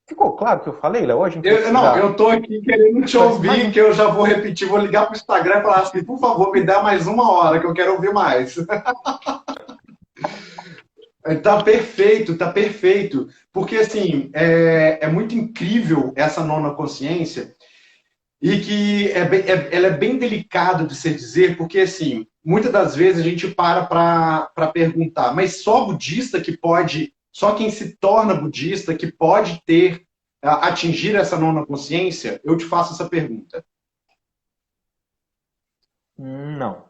Ficou claro o que eu falei, Léo? Eu tô aqui querendo te ouvir, que eu já vou repetir, vou ligar pro Instagram e falar assim, por favor, me dá mais uma hora, que eu quero ouvir mais. Tá perfeito, tá perfeito. Porque, assim, é muito incrível essa nona consciência e que ela é bem delicada de se dizer, porque, assim, muitas das vezes a gente para perguntar, mas só budista que pode, só quem se torna budista que pode ter, atingir essa nona consciência? Eu te faço essa pergunta. Não.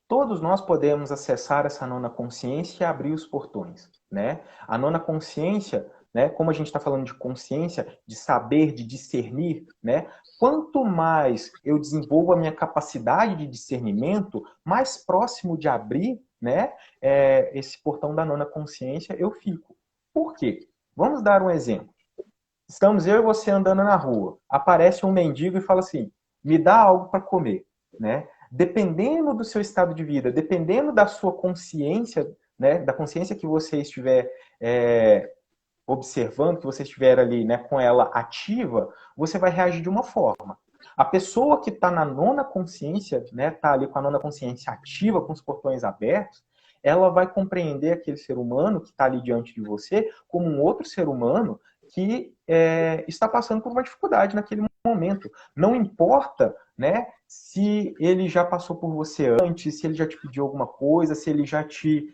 Todos nós podemos acessar essa nona consciência e abrir os portões, né? A nona consciência né? Como a gente está falando de consciência, de saber, de discernir, né? Quanto mais eu desenvolvo a minha capacidade de discernimento, mais próximo de abrir, né, esse portão da nona consciência eu fico. Por quê? Vamos dar um exemplo. Estamos eu e você andando na rua. Aparece um mendigo e fala assim: me dá algo para comer, né? Dependendo do seu estado de vida, dependendo da sua consciência, né, da consciência que você estiver observando, que você estiver ali, né, com ela ativa, você vai reagir de uma forma. A pessoa que está na nona consciência, né, está ali com a nona consciência ativa, com os portões abertos, ela vai compreender aquele ser humano que está ali diante de você como um outro ser humano que está passando por uma dificuldade naquele momento. Não importa, né, se ele já passou por você antes, se ele já te pediu alguma coisa, se ele já te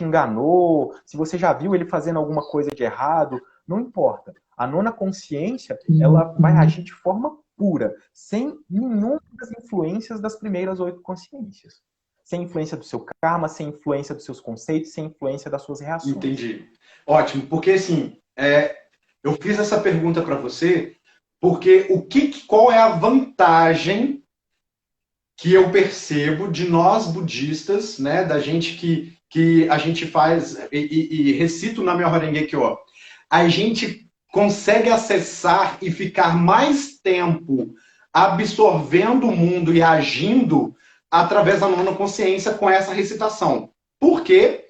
enganou, se você já viu ele fazendo alguma coisa de errado, não importa. A nona consciência, ela vai agir de forma pura, sem nenhuma das influências das primeiras 8 consciências. Sem influência do seu karma, sem influência dos seus conceitos, sem influência das suas reações. Entendi. Ótimo, porque assim, eu fiz essa pergunta para você, porque qual é a vantagem que eu percebo de nós budistas, né, da gente que a gente faz e recita o Nam-myoho Renge Kyo, a gente consegue acessar e ficar mais tempo absorvendo o mundo e agindo através da nona consciência com essa recitação. Por quê?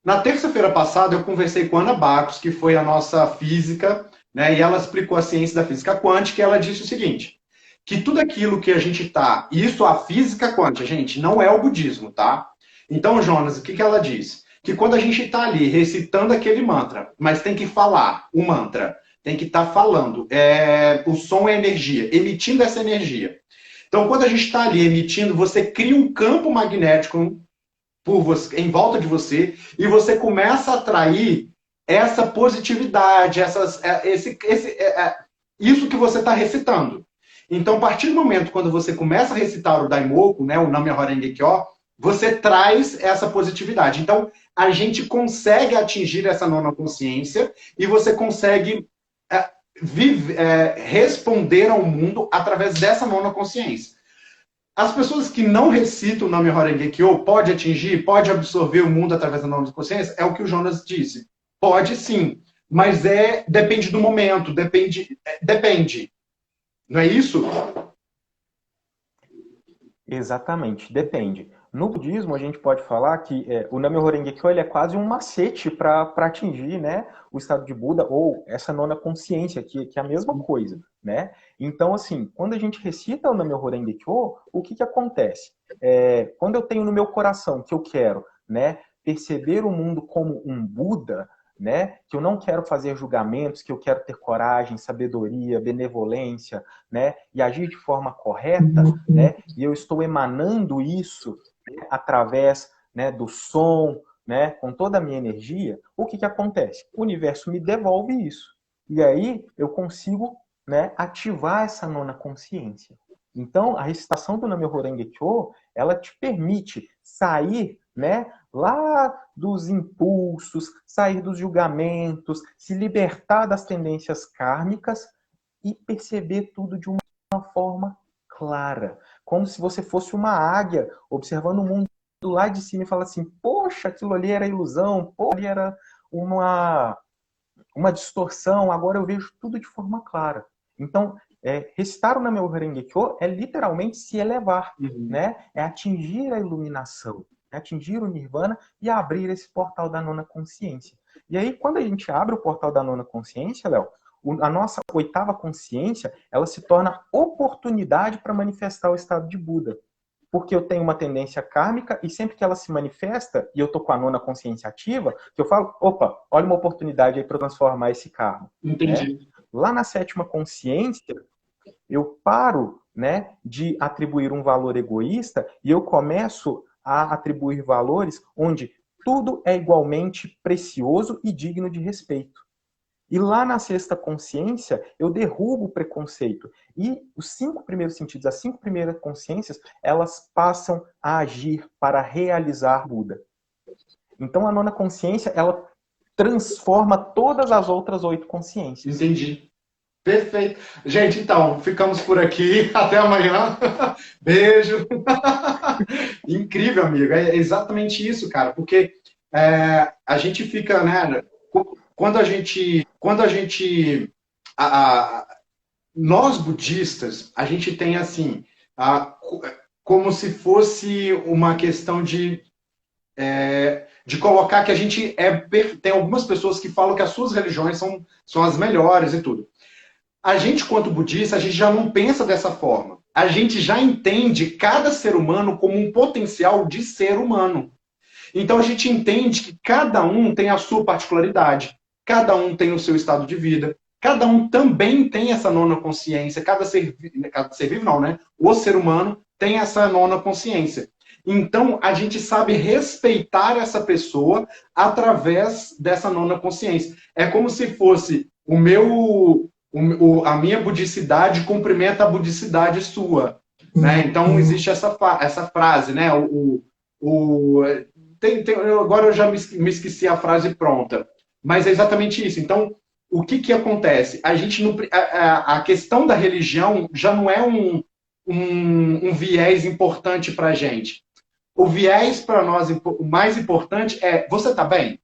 Na terça-feira passada eu conversei com a Ana Bacos, que foi a nossa física, né, e ela explicou a ciência da física quântica, e ela disse o seguinte, que tudo aquilo que a gente está... Isso a física quântica, gente, não é o budismo, tá? Então, Jonas, o que ela diz? Que quando a gente está ali recitando aquele mantra, mas tem que falar o mantra, tem que estar falando, o som é energia, emitindo essa energia. Então, quando a gente está ali emitindo, você cria um campo magnético em volta de você e você começa a atrair essa positividade, isso que você está recitando. Então, a partir do momento quando você começa a recitar o Daimoku, né, o Nam-myoho Renge Kyo, você traz essa positividade. Então, a gente consegue atingir essa nona consciência e você consegue responder ao mundo através dessa nona consciência. As pessoas que não recitam o Nam-myoho Renge Kyo pode atingir, pode absorver o mundo através da nona consciência? É o que o Jonas disse. Pode sim, mas depende do momento, depende. Não é isso? Exatamente, depende. No budismo, a gente pode falar que o Nam-myoho Renge Kyo ele é quase um macete para atingir, né, o estado de Buda ou essa nona consciência, que é a mesma coisa, né? Então, assim, quando a gente recita o Nam-myoho Renge Kyo, o que acontece? Quando eu tenho no meu coração que eu quero, né, perceber o mundo como um Buda, né, que eu não quero fazer julgamentos, que eu quero ter coragem, sabedoria, benevolência, né, e agir de forma correta, né, e eu estou emanando isso, né, através, né, do som, né, com toda a minha energia, o que acontece? O universo me devolve isso. E aí eu consigo, né, ativar essa nona consciência. Então, a recitação do Nam-myoho Renge Kyo, ela te permite sair, né, lá dos impulsos, sair dos julgamentos, se libertar das tendências kármicas e perceber tudo de uma forma clara. Como se você fosse uma águia observando o mundo lá de cima e fala assim, poxa, aquilo ali era ilusão, poxa, ali era uma distorção, agora eu vejo tudo de forma clara. Então, recitar o Nam-myoho Renge Kyo é literalmente se elevar, né? É atingir a iluminação, é atingir o Nirvana e abrir esse portal da nona consciência. E aí, quando a gente abre o portal da nona consciência, Léo, a nossa oitava consciência, ela se torna oportunidade para manifestar o estado de Buda. Porque eu tenho uma tendência kármica e sempre que ela se manifesta, e eu tô com a nona consciência ativa, que eu falo, opa, olha uma oportunidade aí para transformar esse karma. Entendi. Né? Lá na sétima consciência, eu paro, né, de atribuir um valor egoísta e eu começo a atribuir valores onde tudo é igualmente precioso e digno de respeito. E lá na sexta consciência, eu derrubo o preconceito. E os 5 primeiros sentidos, as 5 primeiras consciências, elas passam a agir para realizar Buda. Então a nona consciência, ela transforma todas as outras 8 consciências. Entendi. Perfeito. Gente, então, ficamos por aqui. Até amanhã. Beijo. Incrível, amigo. É exatamente isso, cara. Porque a gente fica, né? Nós budistas, a gente tem assim, como se fosse uma questão de colocar que a gente tem algumas pessoas que falam que as suas religiões são as melhores e tudo. A gente, quanto budista, a gente já não pensa dessa forma. A gente já entende cada ser humano como um potencial de ser humano. Então a gente entende que cada um tem a sua particularidade, cada um tem o seu estado de vida, cada um também tem essa nona consciência, cada ser vivo não, né? O ser humano tem essa nona consciência. Então a gente sabe respeitar essa pessoa através dessa nona consciência. É como se fosse a minha budicidade cumprimenta a budicidade sua. Né? Então existe essa frase, né? Agora eu já me esqueci a frase pronta, mas é exatamente isso. Então, o que acontece? A questão da religião já não é um viés importante para a gente. O viés para nós, o mais importante é: você está bem?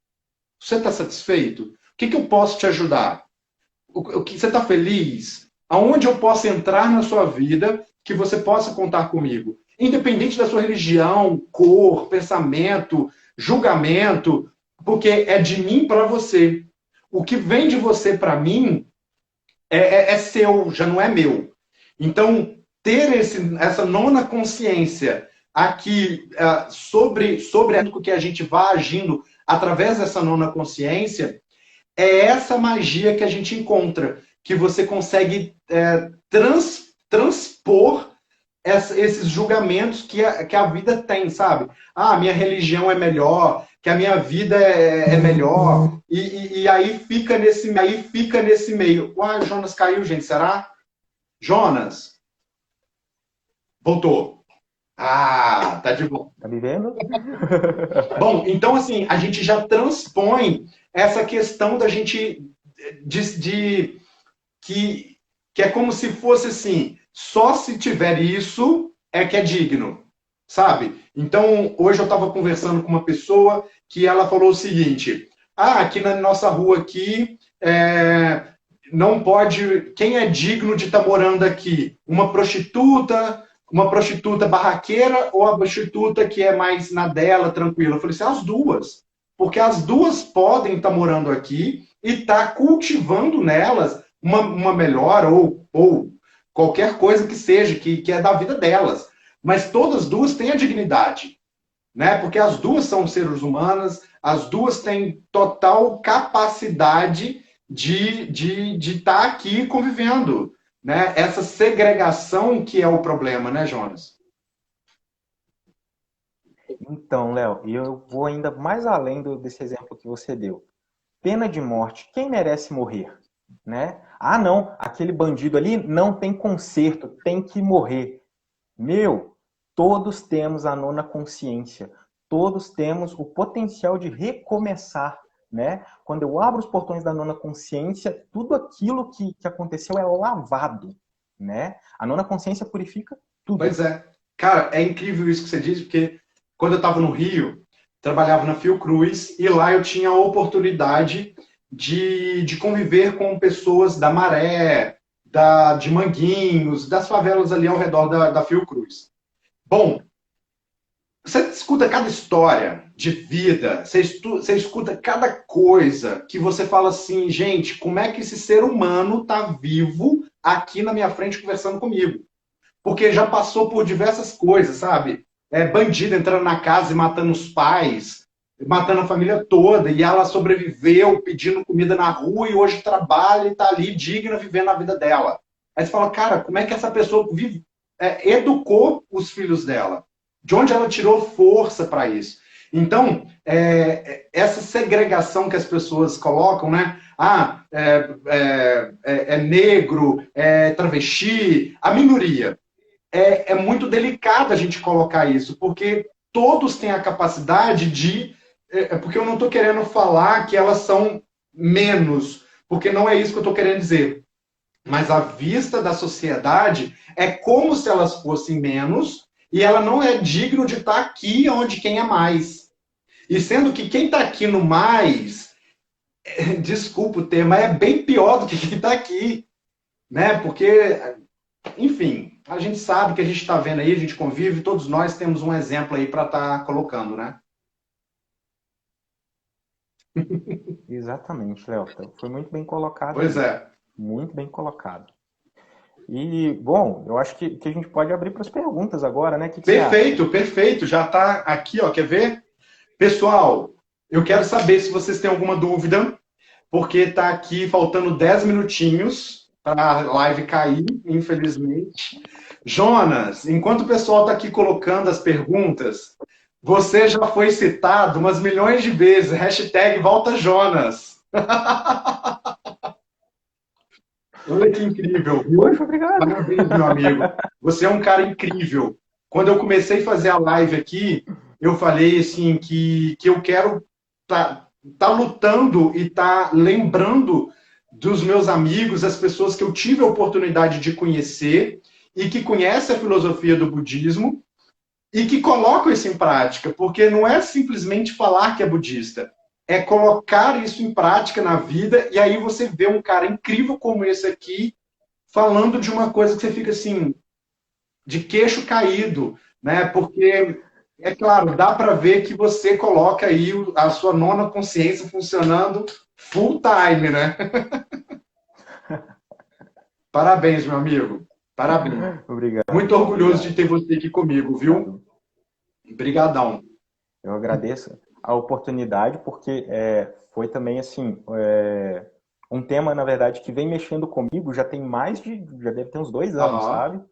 Você está satisfeito? O que eu posso te ajudar? Você está feliz? Aonde eu posso entrar na sua vida que você possa contar comigo? Independente da sua religião, cor, pensamento, julgamento, porque é de mim para você. O que vem de você para mim é seu, já não é meu. Então, ter essa nona consciência aqui sobre o que a gente vai agindo através dessa nona consciência, é essa magia que a gente encontra, que você consegue transpor esses julgamentos que a vida tem, sabe? Minha religião é melhor, que a minha vida é melhor, e aí fica nesse meio. Uai, o Jonas caiu, gente, será? Jonas? Voltou. Tá de bom. Tá me vendo? Bom, então assim, a gente já transpõe essa questão da gente que é como se fosse assim, só se tiver isso é que é digno, sabe? Então, hoje eu estava conversando com uma pessoa que ela falou o seguinte: aqui na nossa rua aqui, não pode, quem é digno de estar morando aqui? Uma prostituta barraqueira ou a prostituta que é mais na dela, tranquila? Eu falei assim, as duas. Porque as duas podem estar morando aqui e estar cultivando nelas uma melhora ou qualquer coisa que seja, que é da vida delas. Mas todas as duas têm a dignidade. Né? Porque as duas são seres humanas, as duas têm total capacidade de estar aqui convivendo. Né? Essa segregação que é o problema, né, Jonas? Então, Léo, e eu vou ainda mais além desse exemplo que você deu. Pena de morte, quem merece morrer? Né? Não, aquele bandido ali não tem conserto, tem que morrer. Todos temos a nona consciência, todos temos o potencial de recomeçar. Né? Quando eu abro os portões da nona consciência, tudo aquilo que aconteceu é lavado. Né? A nona consciência purifica tudo. Pois é. Cara, é incrível isso que você diz, porque quando eu estava no Rio, trabalhava na Fiocruz, e lá eu tinha a oportunidade de conviver com pessoas da Maré, de Manguinhos, das favelas ali ao redor da Fiocruz. Bom, você escuta cada história de vida, você escuta cada coisa que você fala assim, gente, como é que esse ser humano está vivo aqui na minha frente conversando comigo? Porque já passou por diversas coisas, sabe? Bandido entrando na casa e matando os pais, matando a família toda, e ela sobreviveu pedindo comida na rua e hoje trabalha e está ali digna, vivendo a vida dela. Aí você fala, cara, como é que essa pessoa educou os filhos dela? De onde ela tirou força para isso? Então, essa segregação que as pessoas colocam, né? Negro, travesti, a minoria. É muito delicado a gente colocar isso, porque todos têm a capacidade de é porque eu não estou querendo falar que elas são menos, porque não é isso que eu estou querendo dizer. Mas a vista da sociedade é como se elas fossem menos e ela não é digno de estar aqui onde quem é mais. E sendo que quem está aqui no mais, desculpa o termo, é bem pior do que quem está aqui, né? Porque, enfim, a gente sabe que a gente está vendo aí, a gente convive, todos nós temos um exemplo aí para estar colocando, né? Exatamente, Léo. Então, foi muito bem colocado Pois aí. é. Muito bem colocado. E, bom, eu acho que a gente pode abrir para as perguntas agora, né? O que você acha? Perfeito, perfeito. Já está aqui, ó. Quer ver? Pessoal, eu quero saber se vocês têm alguma dúvida, porque está aqui faltando 10 minutinhos para a live cair, infelizmente. Jonas, enquanto o pessoal está aqui colocando as perguntas, você já foi citado umas milhões de vezes. Hashtag volta Jonas. Olha que incrível, Poxa, viu? obrigado. Parabéns, meu amigo. Você é um cara incrível. Quando eu comecei a fazer a live aqui, eu falei assim que eu quero tá lutando e tá lembrando dos meus amigos, as pessoas que eu tive a oportunidade de conhecer e que conhecem a filosofia do budismo e que colocam isso em prática, porque não é simplesmente falar que é budista, é colocar isso em prática na vida, e aí você vê um cara incrível como esse aqui falando de uma coisa que você fica assim, de queixo caído, né? Porque, é claro, dá para ver que você coloca aí a sua nona consciência funcionando full time, né? Parabéns, meu amigo. Parabéns. Obrigado, Muito orgulhoso de obrigado, ter você aqui comigo, viu? obrigado. Obrigadão. Eu agradeço a oportunidade, porque foi também, assim, um tema, na verdade, que vem mexendo comigo já tem já deve ter uns 2 anos, Aham. sabe?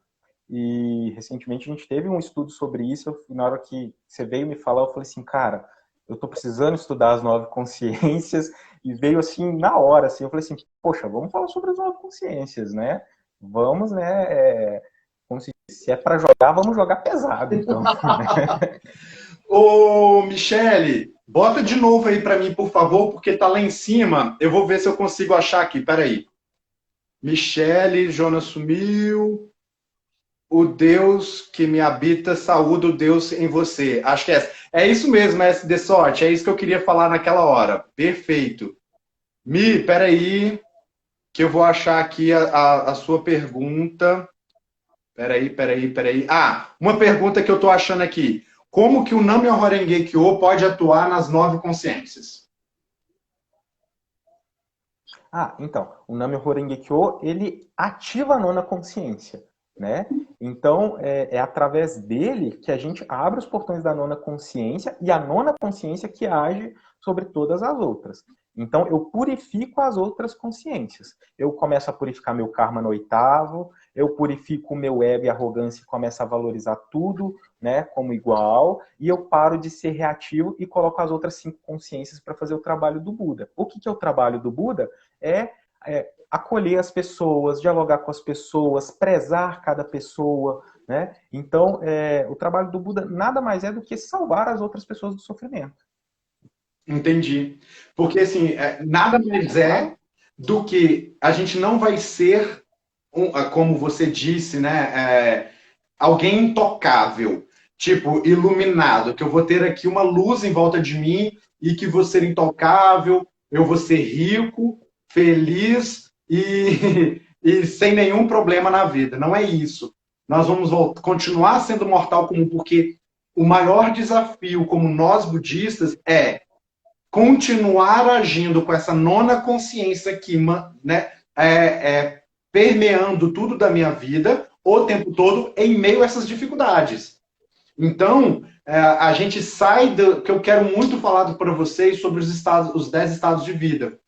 E recentemente a gente teve um estudo sobre isso. Na hora que você veio me falar, eu falei assim, cara, eu tô precisando estudar as 9 consciências. E veio assim na hora, assim, eu falei assim, poxa, vamos falar sobre as 9 consciências, né? Vamos, né? Como se diz, se é para jogar, vamos jogar pesado, então. Ô, Michele, bota de novo aí para mim, por favor, porque tá lá em cima. Eu vou ver se eu consigo achar aqui. Peraí. Michele, Jonas sumiu. O Deus que me habita, saúde o Deus em você. Acho que é essa. É isso mesmo, SD Sorte. É isso que eu queria falar naquela hora. Perfeito. Mi, peraí, que eu vou achar aqui a sua pergunta. Peraí. Ah, uma pergunta que eu tô achando aqui. Como que o Nam-myoho-renge-kyo pode atuar nas 9 consciências? Então, o Nam-myoho Renge-kyo, ele ativa a nona consciência, né? Então, é através dele que a gente abre os portões da nona consciência e a nona consciência que age sobre todas as outras. Então, eu purifico as outras consciências. Eu começo a purificar meu karma no oitavo, eu purifico o meu ego e arrogância e começo a valorizar tudo, né, como igual, e eu paro de ser reativo e coloco as outras 5 consciências para fazer o trabalho do Buda. O que é o trabalho do Buda? É, acolher as pessoas, dialogar com as pessoas, prezar cada pessoa, né? Então, o trabalho do Buda nada mais é do que salvar as outras pessoas do sofrimento. Entendi. Porque, assim, nada mais Claro? é do que a gente não vai ser, como você disse, né? Alguém intocável, tipo, iluminado, que eu vou ter aqui uma luz em volta de mim e que vou ser intocável, eu vou ser rico, feliz e sem nenhum problema na vida. Não é isso. Nós vamos continuar sendo mortal comum, porque o maior desafio como nós budistas é continuar agindo com essa nona consciência aqui, né, permeando tudo da minha vida o tempo todo em meio a essas dificuldades. Então, a gente sai do que eu quero muito falar para vocês sobre os 10 estados de vida.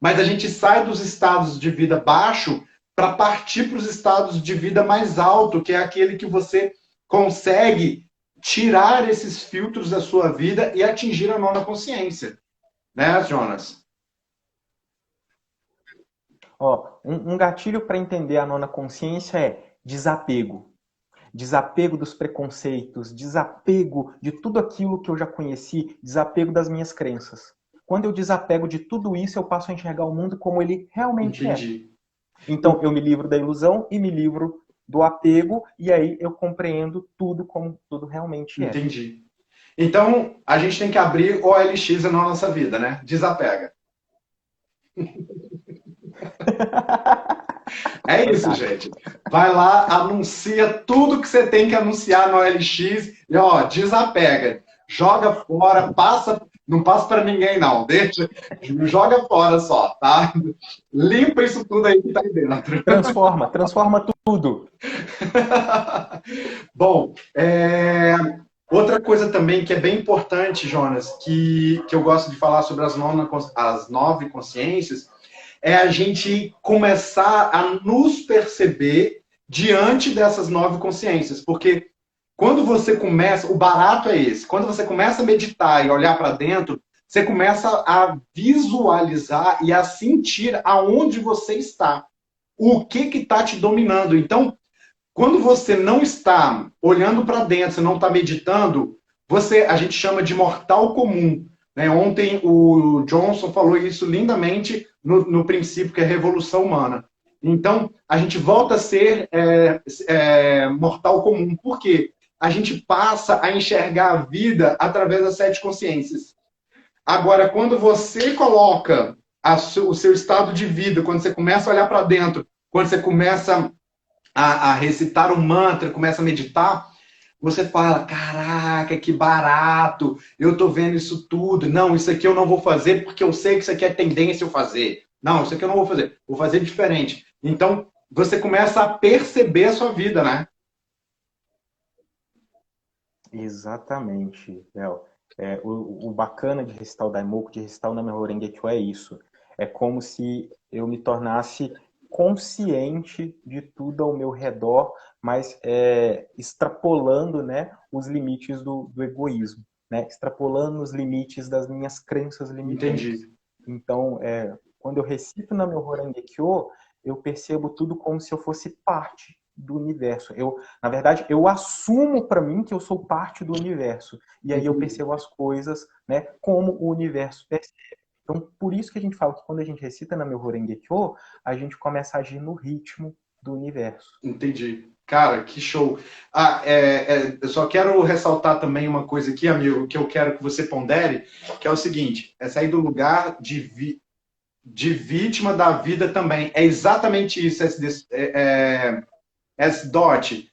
Mas a gente sai dos estados de vida baixo para partir para os estados de vida mais alto, que é aquele que você consegue tirar esses filtros da sua vida e atingir a nona consciência. Né, Jonas? Ó, um gatilho para entender a nona consciência é desapego. desapego dos preconceitos, desapego de tudo aquilo que eu já conheci, desapego das minhas crenças. Quando eu desapego de tudo isso, eu passo a enxergar o mundo como ele realmente é. Entendi. Então, eu me livro da ilusão e me livro do apego, e aí eu compreendo tudo como tudo realmente é. Entendi. Então, a gente tem que abrir OLX na nossa vida, né? Desapega. É isso, gente. Vai lá, anuncia tudo que você tem que anunciar no OLX e, ó, desapega. Joga fora, não passa para ninguém, não. Deixa, joga fora só, tá? Limpa isso tudo aí que tá aí dentro. Transforma tudo. Bom, outra coisa também que é bem importante, Jonas, que eu gosto de falar sobre as 9 consciências, é a gente começar a nos perceber diante dessas 9 consciências. Porque quando você começa, o barato é esse, quando você começa a meditar e olhar para dentro, você começa a visualizar e a sentir aonde você está. O que está te dominando. Então, quando você não está olhando para dentro, você não está meditando, a gente chama de mortal comum. Né? Ontem o Johnson falou isso lindamente no princípio, que é revolução humana. Então, a gente volta a ser mortal comum. Por quê? A gente passa a enxergar a vida através das 7 consciências. Agora, quando você coloca o seu estado de vida, quando você começa a olhar para dentro, quando você começa a recitar um mantra, começa a meditar, você fala, caraca, que barato, eu tô vendo isso tudo. Não, isso aqui eu não vou fazer porque eu sei que isso aqui é tendência eu fazer. Não, isso aqui eu não vou fazer. Vou fazer diferente. Então, você começa a perceber a sua vida, né? Exatamente, Léo. O bacana de recitar o Daimoku, de recitar o Nam-myoho Renge-kyo é isso. É como se eu me tornasse consciente de tudo ao meu redor, mas extrapolando, né, os limites do egoísmo, né, extrapolando os limites das minhas crenças limitantes. Entendi. Então, quando eu recito na meu Horengekyo, eu percebo tudo como se eu fosse parte do universo. Na verdade, eu assumo para mim que eu sou parte do universo. E aí eu percebo as coisas, né, como o universo percebe. Então, por isso que a gente fala que quando a gente recita na meu Horengekyo, a gente começa a agir no ritmo do universo. Entendi. Cara, que show. Eu só quero ressaltar também uma coisa aqui, amigo, que eu quero que você pondere, que é o seguinte, é sair do lugar de vítima da vida também. É exatamente isso, S-Dot.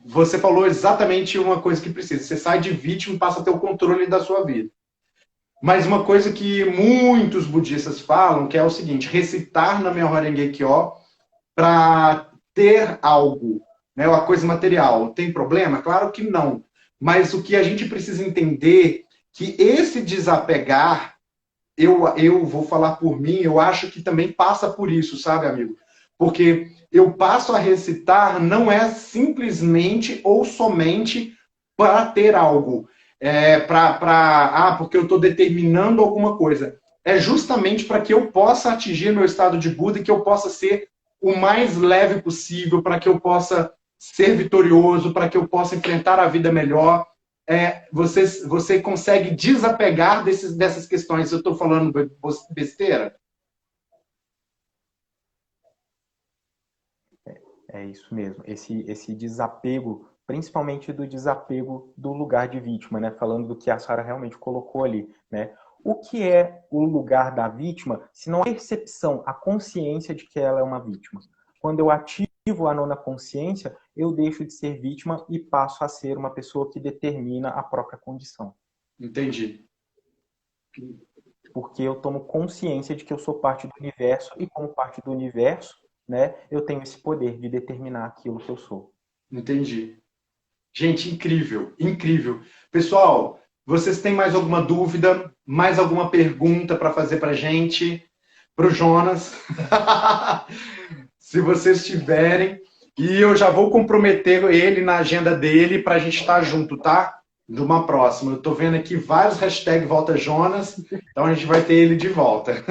Você falou exatamente uma coisa que precisa. Você sai de vítima e passa a ter o controle da sua vida. Mas uma coisa que muitos budistas falam, que é o seguinte, recitar na Myoho Renge-kyo para ter algo, né, uma coisa material. Tem problema? Claro que não. Mas o que a gente precisa entender que esse desapegar, eu vou falar por mim, eu acho que também passa por isso, sabe, amigo? Porque eu passo a recitar não é simplesmente ou somente para ter algo, porque eu estou determinando alguma coisa. É justamente para que eu possa atingir meu estado de Buda e que eu possa ser o mais leve possível, para que eu possa ser vitorioso, para que eu possa enfrentar a vida melhor. Você consegue desapegar dessas questões. Eu estou falando besteira? É isso mesmo. Esse desapego, principalmente do desapego do lugar de vítima, né? Falando do que a Sarah realmente colocou ali, né? O que é o lugar da vítima, se não a percepção, a consciência de que ela é uma vítima? Quando eu ativo a nona consciência, eu deixo de ser vítima e passo a ser uma pessoa que determina a própria condição. Entendi. Porque eu tomo consciência de que eu sou parte do universo e como parte do universo, né, eu tenho esse poder de determinar aquilo que eu sou. Entendi. Gente, incrível, incrível. Pessoal, vocês têm mais alguma dúvida, mais alguma pergunta para fazer para a gente? Para o Jonas? Se vocês tiverem. E eu já vou comprometer ele na agenda dele para a gente estar junto, tá? De uma próxima. Eu estou vendo aqui vários hashtags Volta Jonas, então a gente vai ter ele de volta.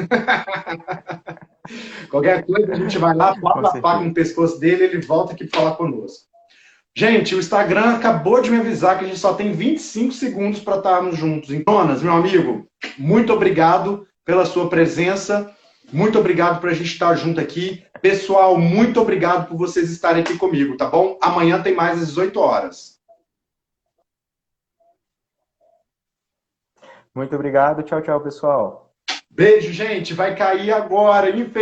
Qualquer coisa, a gente vai lá, bota a faca no pescoço dele, ele volta aqui falar conosco. Gente, o Instagram acabou de me avisar que a gente só tem 25 segundos para estarmos juntos. Então, Jonas, meu amigo, muito obrigado pela sua presença. Muito obrigado por a gente estar junto aqui. Pessoal, muito obrigado por vocês estarem aqui comigo, tá bom? Amanhã tem mais às 18 horas. Muito obrigado. Tchau, tchau, pessoal. Beijo, gente. Vai cair agora, infelizmente.